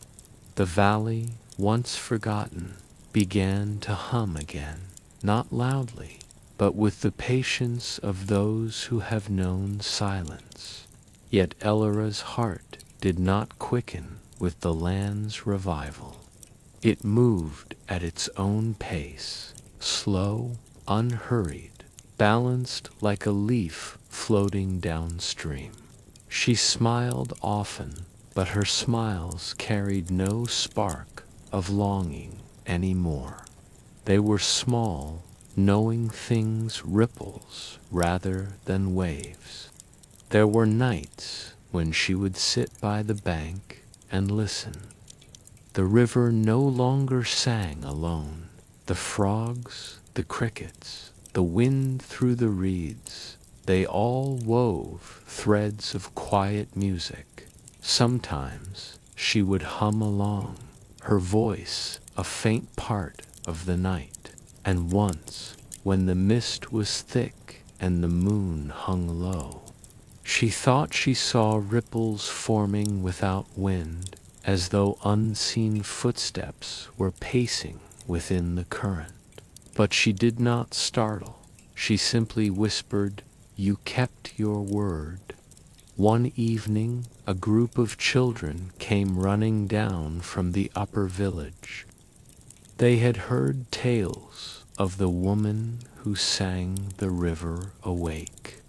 Speaker 1: The valley, once forgotten, began to hum again, not loudly, but with the patience of those who have known silence. Yet Elara's heart did not quicken with the land's revival. It moved at its own pace, slow, unhurried, balanced like a leaf floating downstream. She smiled often, but her smiles carried no spark of longing anymore. They were small, knowing things ripples rather than waves. There were nights when she would sit by the bank and listen. The river no longer sang alone. The frogs, the crickets, the wind through the reeds, they all wove threads of quiet music. Sometimes she would hum along, her voice a faint part of the night. And once, when the mist was thick and the moon hung low, she thought she saw ripples forming without wind, as though unseen footsteps were pacing within the current. But she did not startle. She simply whispered, "You kept your word." One evening, a group of children came running down from the upper village. They had heard tales of the woman who sang the river awake.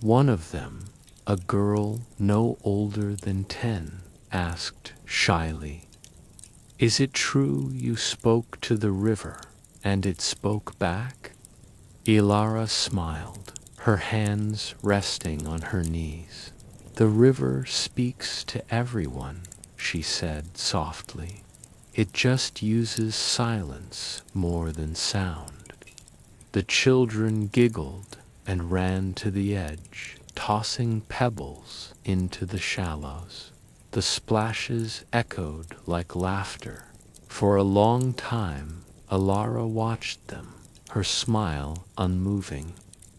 Speaker 1: One of them, a girl no older than 10, asked shyly, "Is it true you spoke to the river and it spoke back?" Ilara smiled, her hands resting on her knees. "The river speaks to everyone," she said softly. "It just uses silence more than sound." The children giggled and ran to the edge, tossing pebbles into the shallows. The splashes echoed like laughter. For a long time, Ilara watched them, her smile unmoving.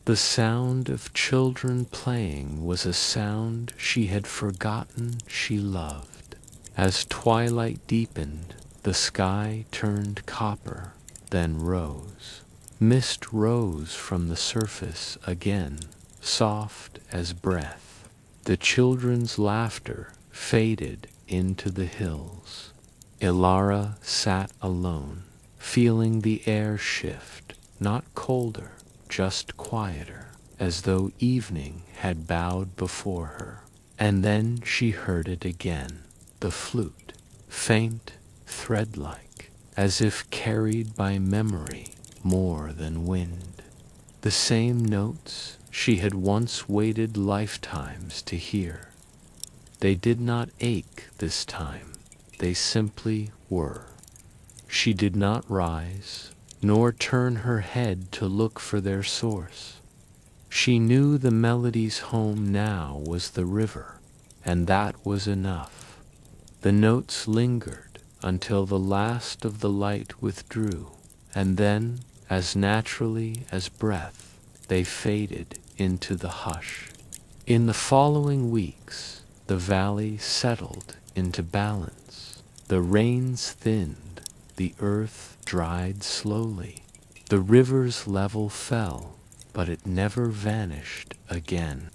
Speaker 1: The sound of children playing was a sound she had forgotten she loved. As twilight deepened, the sky turned copper, then rose. Mist rose from the surface again, soft as breath. The children's laughter faded into the hills. Ilara sat alone, feeling the air shift, not colder, just quieter, as though evening had bowed before her. And then she heard it again, the flute, faint, thread-like, as if carried by memory more than wind. The same notes she had once waited lifetimes to hear. They did not ache this time, they simply were. She did not rise, nor turn her head to look for their source. She knew the melody's home now was the river, and that was enough. The notes lingered until the last of the light withdrew, and then, as naturally as breath, they faded into the hush. In the following weeks, the valley settled into balance. The rains thinned, the earth dried slowly. The river's level fell, but it never vanished again.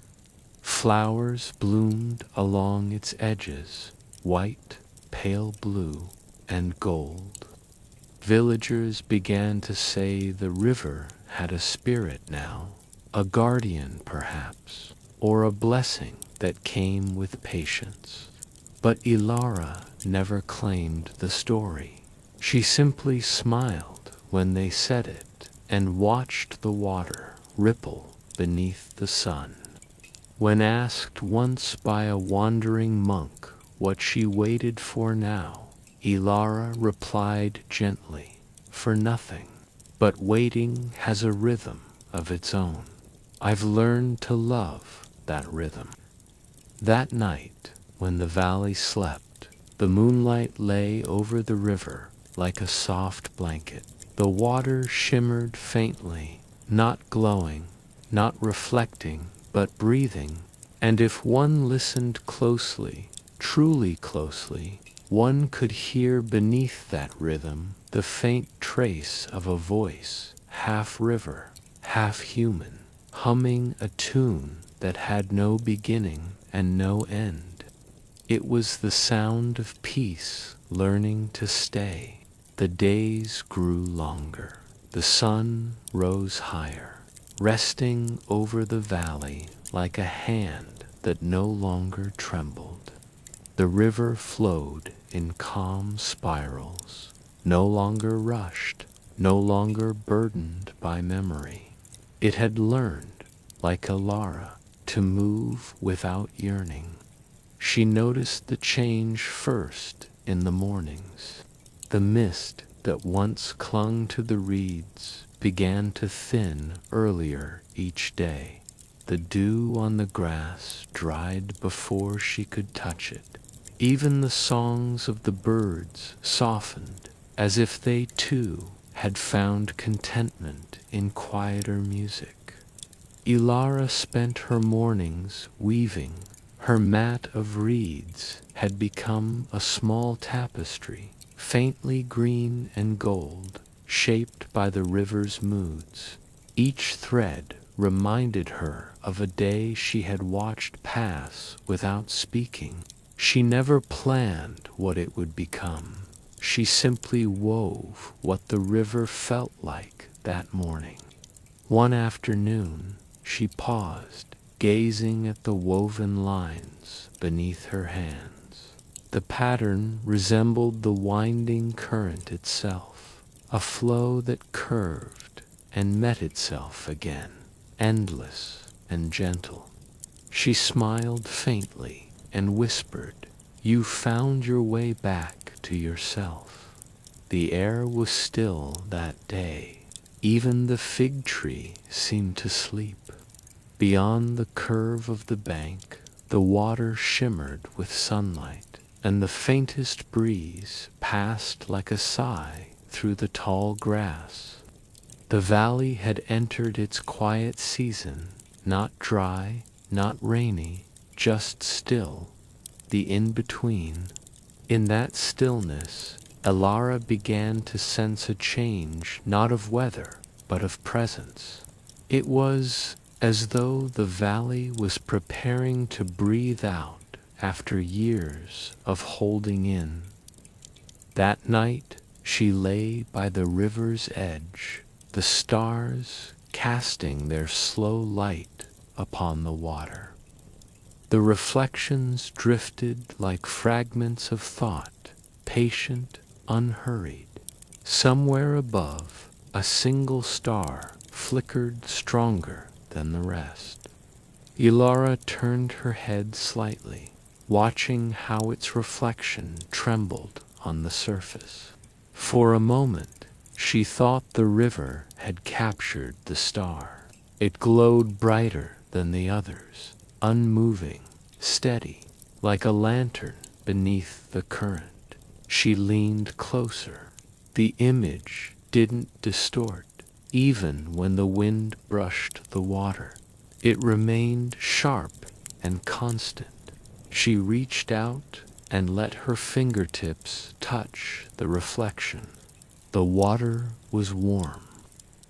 Speaker 1: Flowers bloomed along its edges, white, pale blue, and gold. Villagers began to say the river had a spirit now, a guardian perhaps, or a blessing that came with patience. But Ilara never claimed the story. She simply smiled when they said it and watched the water ripple beneath the sun. When asked once by a wandering monk what she waited for now, Ilara replied gently, "For nothing, but waiting has a rhythm of its own. I've learned to love that rhythm." That night, when the valley slept, the moonlight lay over the river like a soft blanket. The water shimmered faintly, not glowing, not reflecting, but breathing, and if one listened closely, truly closely, one could hear beneath that rhythm the faint trace of a voice, half river, half human, humming a tune that had no beginning and no end. It was the sound of peace learning to stay. The days grew longer. The sun rose higher, resting over the valley like a hand that no longer trembled. The river flowed in calm spirals, no longer rushed, no longer burdened by memory. It had learned, like Ilara, to move without yearning. She noticed the change first in the mornings. The mist that once clung to the reeds began to thin earlier each day. The dew on the grass dried before she could touch it. Even the songs of the birds softened, as if they too had found contentment in quieter music. Ilara spent her mornings weaving. Her mat of reeds had become a small tapestry, faintly green and gold, shaped by the river's moods. Each thread reminded her of a day she had watched pass without speaking. She never planned what it would become. She simply wove what the river felt like that morning. One afternoon, she paused, gazing at the woven lines beneath her hands. The pattern resembled the winding current itself, a flow that curved and met itself again, endless and gentle. She smiled faintly and whispered, "You found your way back to yourself." The air was still that day. Even the fig tree seemed to sleep. Beyond the curve of the bank, the water shimmered with sunlight, and the faintest breeze passed like a sigh through the tall grass. The valley had entered its quiet season, not dry, not rainy, just still, the in-between. In that stillness, Elara began to sense a change not of weather, but of presence. It was as though the valley was preparing to breathe out after years of holding in. That night, she lay by the river's edge, the stars casting their slow light upon the water. The reflections drifted like fragments of thought, patient, unhurried. Somewhere above, a single star flickered stronger than the rest. Elara turned her head slightly, watching how its reflection trembled on the surface. For a moment, she thought the river had captured the star. It glowed brighter than the others, unmoving, steady, like a lantern beneath the current. She leaned closer. The image didn't distort, even when the wind brushed the water. It remained sharp and constant. She reached out and let her fingertips touch the reflection. The water was warm,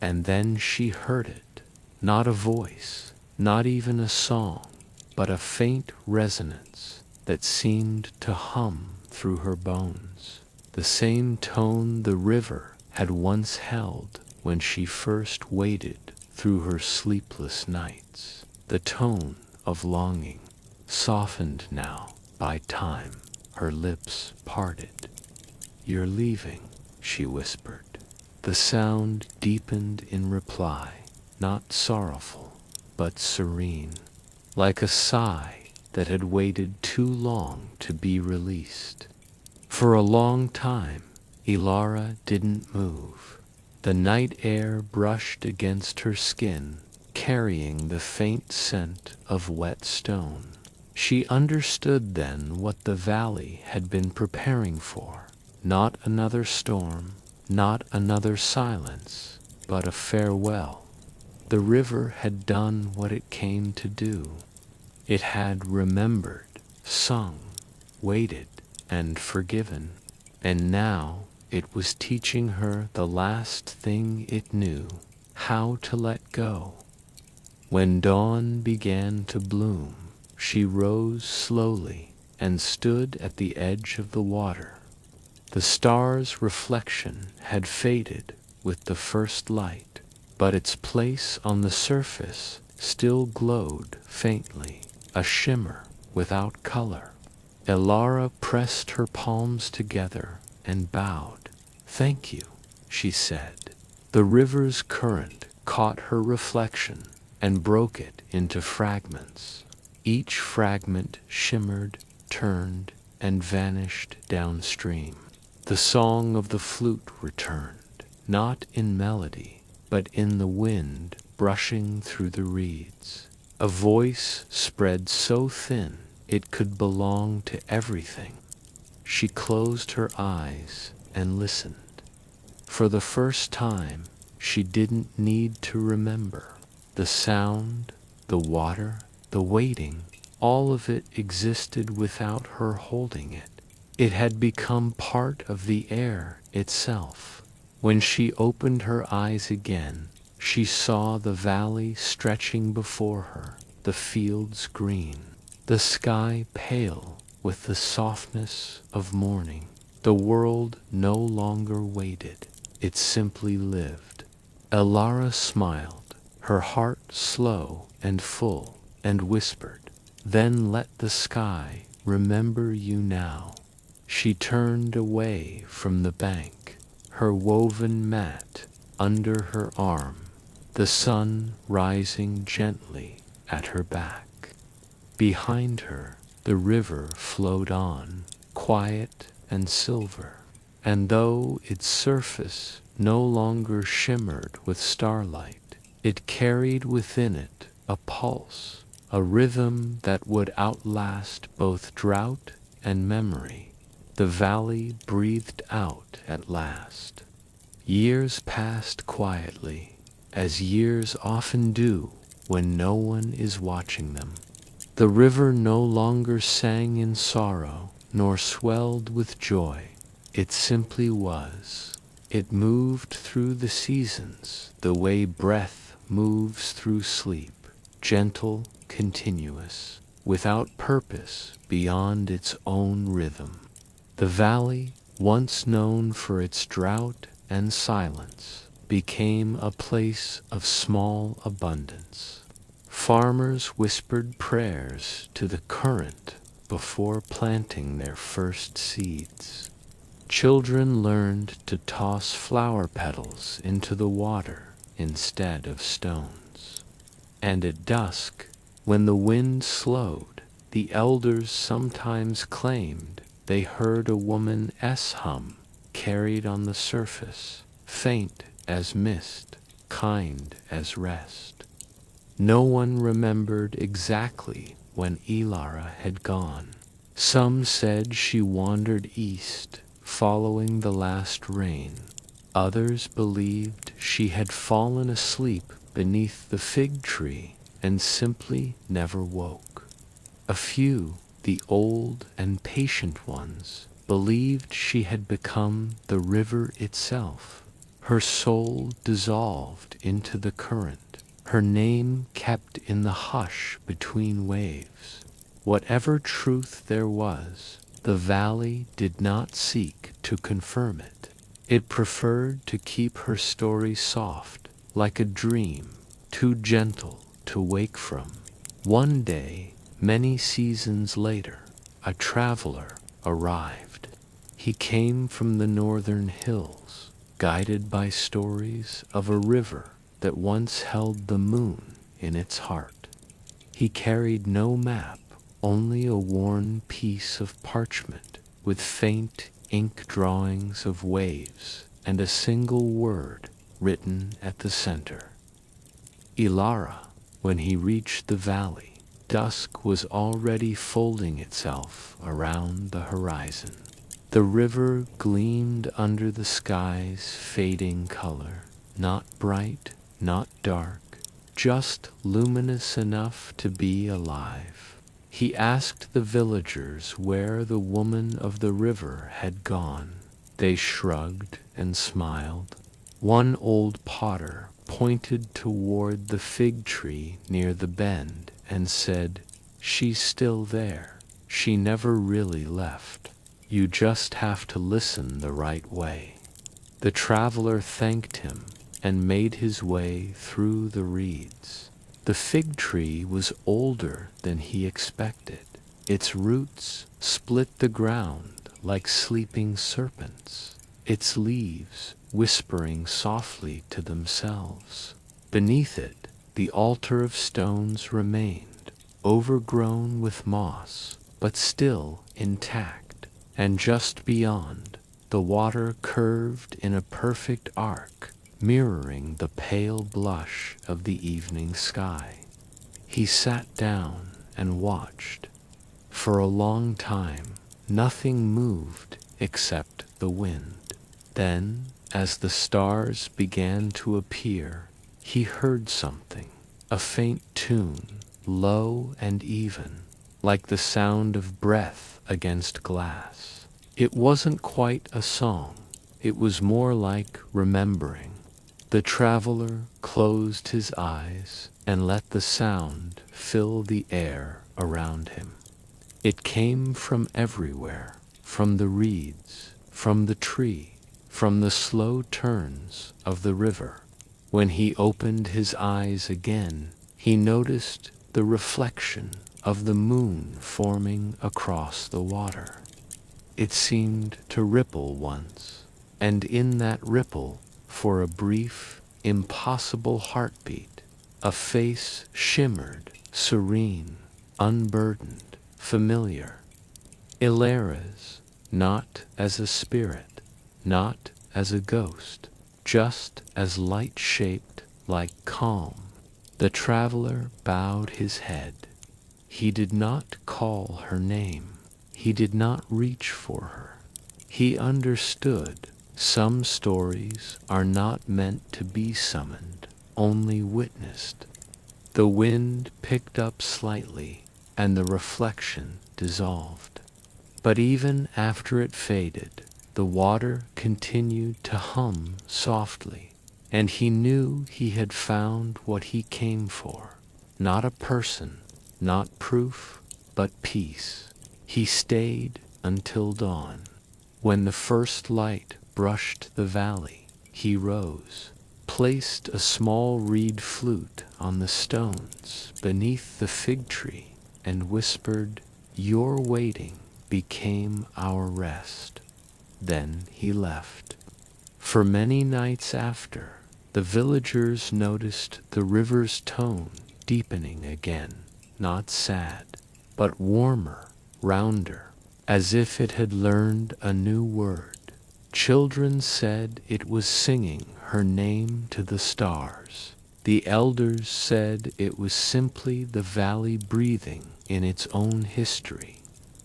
Speaker 1: and then she heard it, not a voice, not even a song, but a faint resonance that seemed to hum through her bones. The same tone the river had once held when she first waded through her sleepless nights. The tone of longing, softened now by time. Her lips parted. "You're leaving," she whispered. The sound deepened in reply, not sorrowful, but serene, like a sigh that had waited too long to be released. For a long time, Elara didn't move. The night air brushed against her skin, carrying the faint scent of wet stone. She understood then what the valley had been preparing for. Not another storm, not another silence, but a farewell. The river had done what it came to do. It had remembered, sung, waited, and forgiven. And now it was teaching her the last thing it knew, how to let go. When dawn began to bloom, she rose slowly and stood at the edge of the water. The star's reflection had faded with the first light, but its place on the surface still glowed faintly, a shimmer without color. Elara pressed her palms together and bowed. "Thank you," she said. The river's current caught her reflection and broke it into fragments. Each fragment shimmered, turned, and vanished downstream. The song of the flute returned, not in melody, but in the wind brushing through the reeds. A voice spread so thin it could belong to everything. She closed her eyes and listened. For the first time, she didn't need to remember. The sound, the water, the waiting, all of it existed without her holding it. It had become part of the air itself. When she opened her eyes again, she saw the valley stretching before her, the fields green, the sky pale with the softness of morning. The world no longer waited, it simply lived. Elara smiled, her heart slow and full, and whispered, "Then let the sky remember you now." She turned away from the bank, her woven mat under her arm, the sun rising gently at her back. Behind her, the river flowed on, quiet and silver, and though its surface no longer shimmered with starlight, it carried within it a pulse, a rhythm that would outlast both drought and memory. The valley breathed out at last. Years passed quietly, as years often do when no one is watching them. The river no longer sang in sorrow, nor swelled with joy. It simply was. It moved through the seasons the way breath moves through sleep, gentle, continuous, without purpose beyond its own rhythm. The valley, once known for its drought and silence, became a place of small abundance. Farmers whispered prayers to the current before planting their first seeds. Children learned to toss flower petals into the water instead of stones. And at dusk, when the wind slowed, the elders sometimes claimed they heard a woman's hum carried on the surface, faint as mist, kind as rest. No one remembered exactly when Ilara had gone. Some said she wandered east, following the last rain. Others believed she had fallen asleep beneath the fig tree and simply never woke. A few, the old and patient ones, believed she had become the river itself. Her soul dissolved into the current, her name kept in the hush between waves. Whatever truth there was, the valley did not seek to confirm it. It preferred to keep her story soft, like a dream, too gentle to wake from. One day, many seasons later, a traveler arrived. He came from the northern hills, guided by stories of a river that once held the moon in its heart. He carried no map, only a worn piece of parchment with faint ink drawings of waves and a single word written at the center. Ilara. When he reached the valley, dusk was already folding itself around the horizon. The river gleamed under the sky's fading color, not bright, not dark, just luminous enough to be alive. He asked the villagers where the woman of the river had gone. They shrugged and smiled. One old potter pointed toward the fig tree near the bend and said, "She's still there. She never really left. You just have to listen the right way." The traveler thanked him and made his way through the reeds. The fig tree was older than he expected. Its roots split the ground like sleeping serpents, its leaves whispering softly to themselves. Beneath it, the altar of stones remained, overgrown with moss, but still intact. And just beyond, the water curved in a perfect arc, mirroring the pale blush of the evening sky. He sat down and watched. For a long time, nothing moved except the wind. Then, as the stars began to appear, he heard something, a faint tune, low and even, like the sound of breath against glass. It wasn't quite a song, it was more like remembering. The traveler closed his eyes and let the sound fill the air around him. It came from everywhere, from the reeds, from the tree, from the slow turns of the river. When he opened his eyes again, he noticed the reflection of the moon forming across the water. It seemed to ripple once, and in that ripple, for a brief, impossible heartbeat, a face shimmered, serene, unburdened, familiar. Ilara's, not as a spirit, not as a ghost, just as light-shaped, like calm. The traveler bowed his head. He did not call her name. He did not reach for her. He understood, Some stories are not meant to be summoned, only witnessed. The wind picked up slightly, and the reflection dissolved. But even after it faded, the water continued to hum softly, and he knew he had found what he came for. Not a person, not proof, but peace. He stayed until dawn. When the first light brushed the valley, he rose, placed a small reed flute on the stones beneath the fig tree, and whispered, "Your waiting became our rest." Then he left. For many nights after, the villagers noticed the river's tone deepening again, not sad, but warmer, rounder, as if it had learned a new word. Children said it was singing her name to the stars. The elders said it was simply the valley breathing in its own history.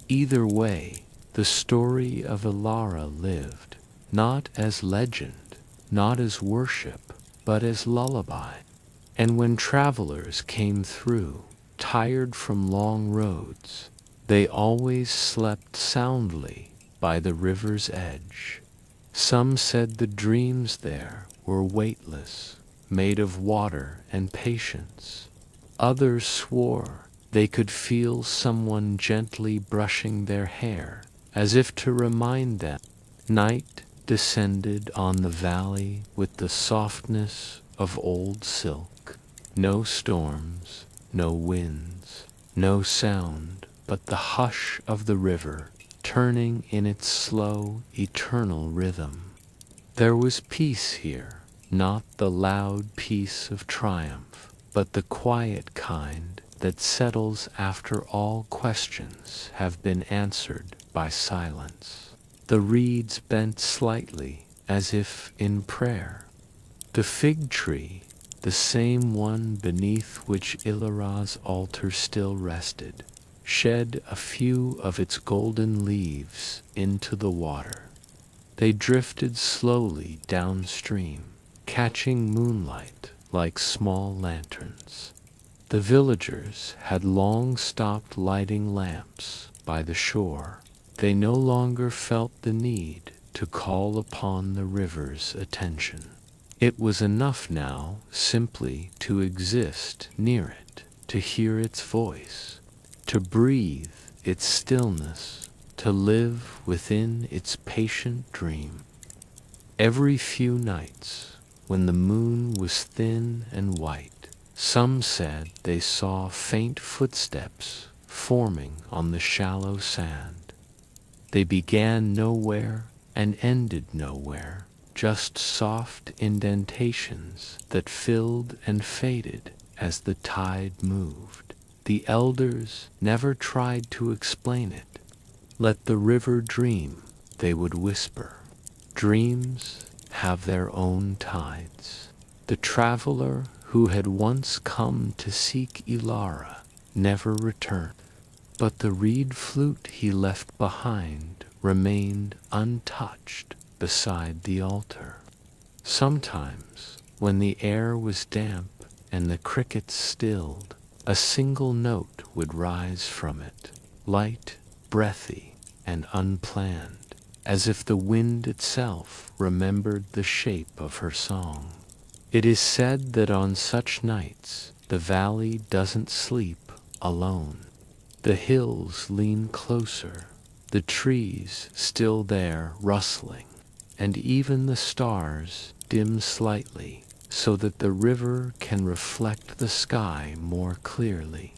Speaker 1: Either way, the story of Ilara lived, not as legend, not as worship, but as lullaby. And when travelers came through, tired from long roads, they always slept soundly by the river's edge. Some said the dreams there were weightless, made of water and patience. Others swore they could feel someone gently brushing their hair, as if to remind them. Night descended on the valley with the softness of old silk. No storms, no winds, no sound, but the hush of the river turning in its slow, eternal rhythm. There was peace here, not the loud peace of triumph, but the quiet kind that settles after all questions have been answered by silence. The reeds bent slightly, as if in prayer. The fig tree, the same one beneath which Ilara's altar still rested, shed a few of its golden leaves into the water. They drifted slowly downstream, catching moonlight like small lanterns. The villagers had long stopped lighting lamps by the shore. They no longer felt the need to call upon the river's attention. It was enough now simply to exist near it, to hear its voice, to breathe its stillness, to live within its patient dream. Every few nights, when the moon was thin and white, some said they saw faint footsteps forming on the shallow sand. They began nowhere and ended nowhere, just soft indentations that filled and faded as the tide moved. The elders never tried to explain it. "Let the river dream," they would whisper. Dreams have their own tides. The traveler who had once come to seek Ilara never returned, but the reed flute he left behind remained untouched beside the altar. Sometimes, when the air was damp and the crickets stilled, a single note would rise from it, light, breathy, and unplanned, as if the wind itself remembered the shape of her song. It is said that on such nights, the valley doesn't sleep alone. The hills lean closer, the trees still there rustling, and even the stars dim slightly so that the river can reflect the sky more clearly.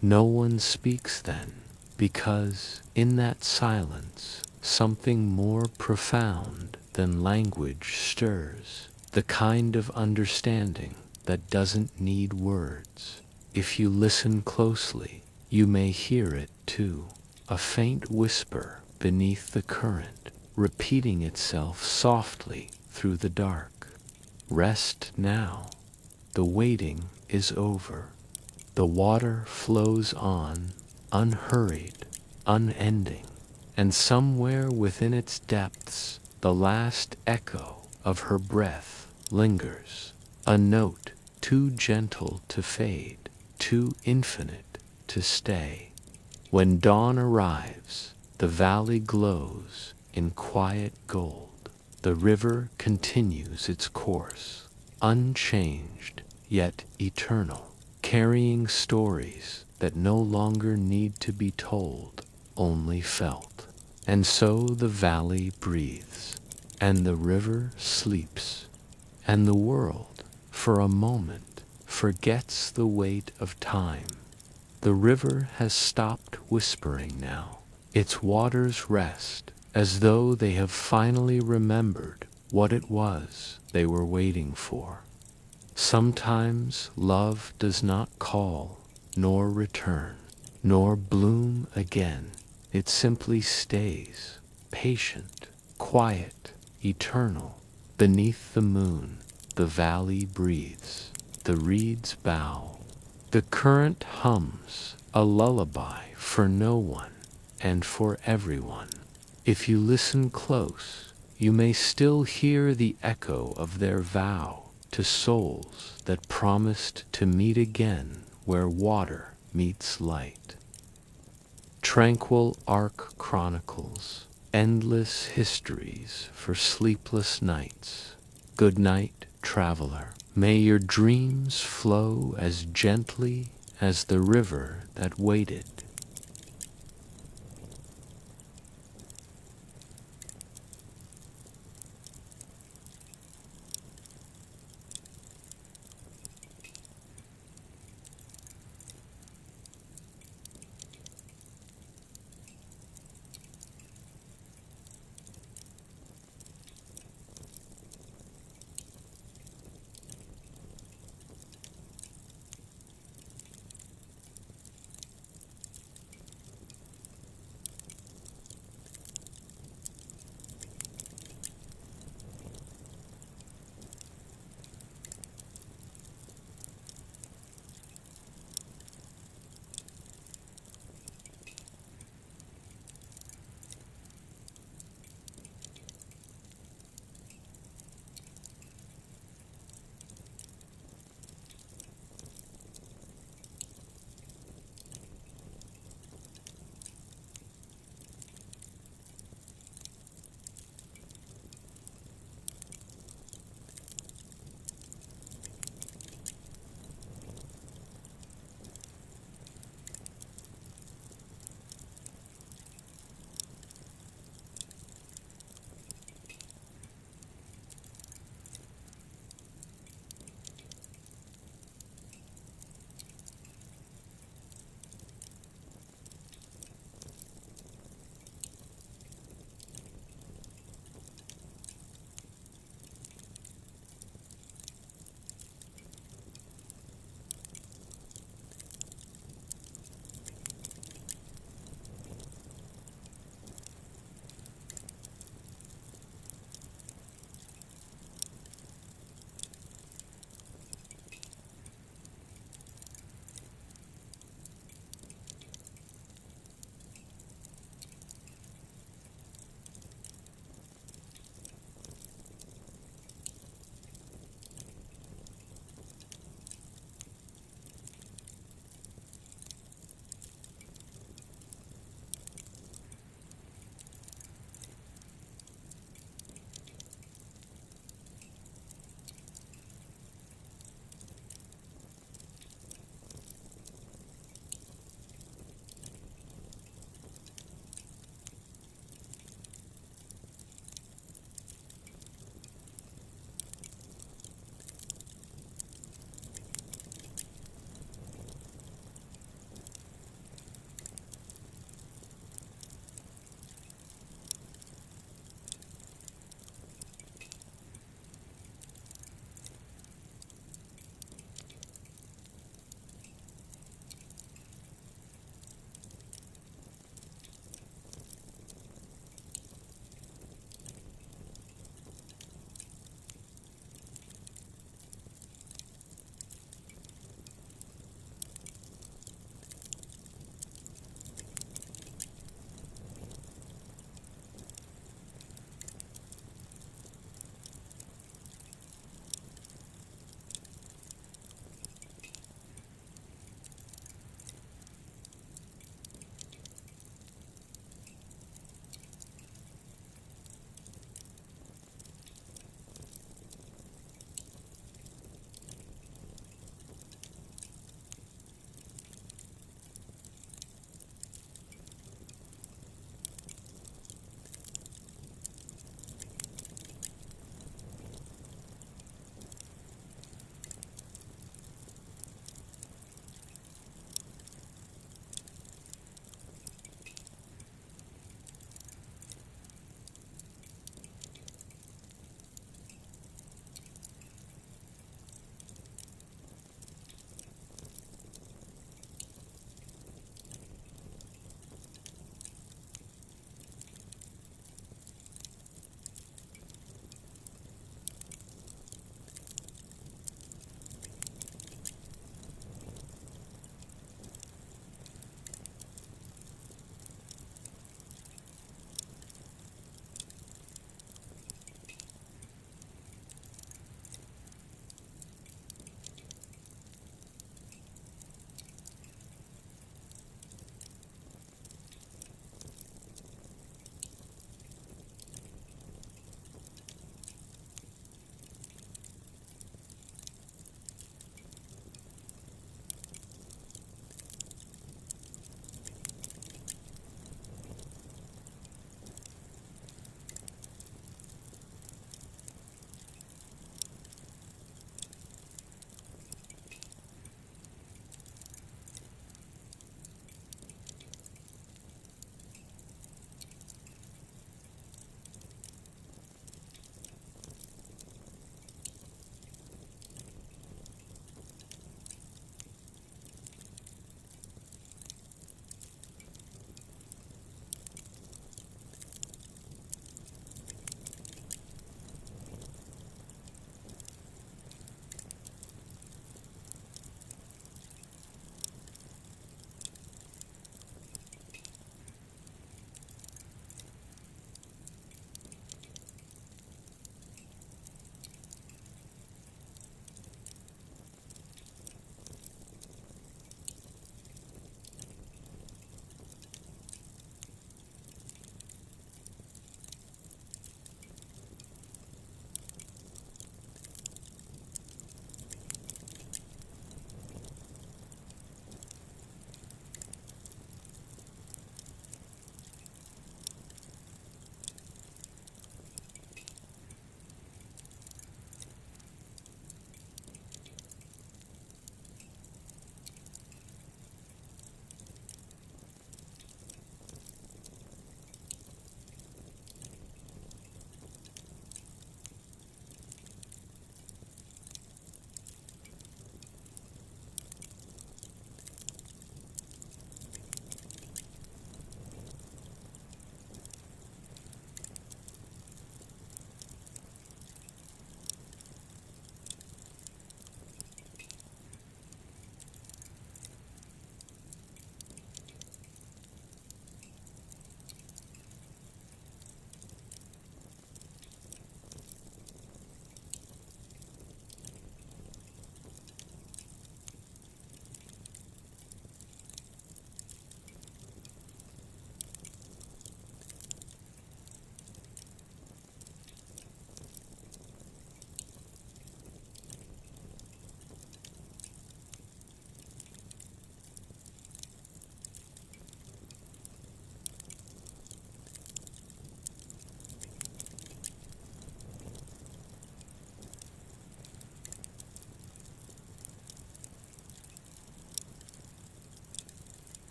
Speaker 1: No one speaks then, because in that silence something more profound than language stirs, the kind of understanding that doesn't need words. If you listen closely, you may hear it too, a faint whisper beneath the current, repeating itself softly through the dark. Rest now. The waiting is over. The water flows on, unhurried, unending, and somewhere within its depths, the last echo of her breath lingers, a note too gentle to fade, too infinite to stay. When dawn arrives, the valley glows in quiet gold. The river continues its course, unchanged yet eternal, carrying stories that no longer need to be told, only felt. And so the valley breathes, and the river sleeps, and the world, for a moment, forgets the weight of time. The river has stopped whispering now. Its waters rest, as though they have finally remembered what it was they were waiting for. Sometimes love does not call, nor return, nor bloom again. It simply stays, patient, quiet, eternal. Beneath the moon, the valley breathes, the reeds bow. The current hums, a lullaby for no one and for everyone. If you listen close, you may still hear the echo of their vow to souls that promised to meet again where water meets light. Tranquil Arc Chronicles, endless histories for sleepless nights. Good night, traveler. May your dreams flow as gently as the river that waited.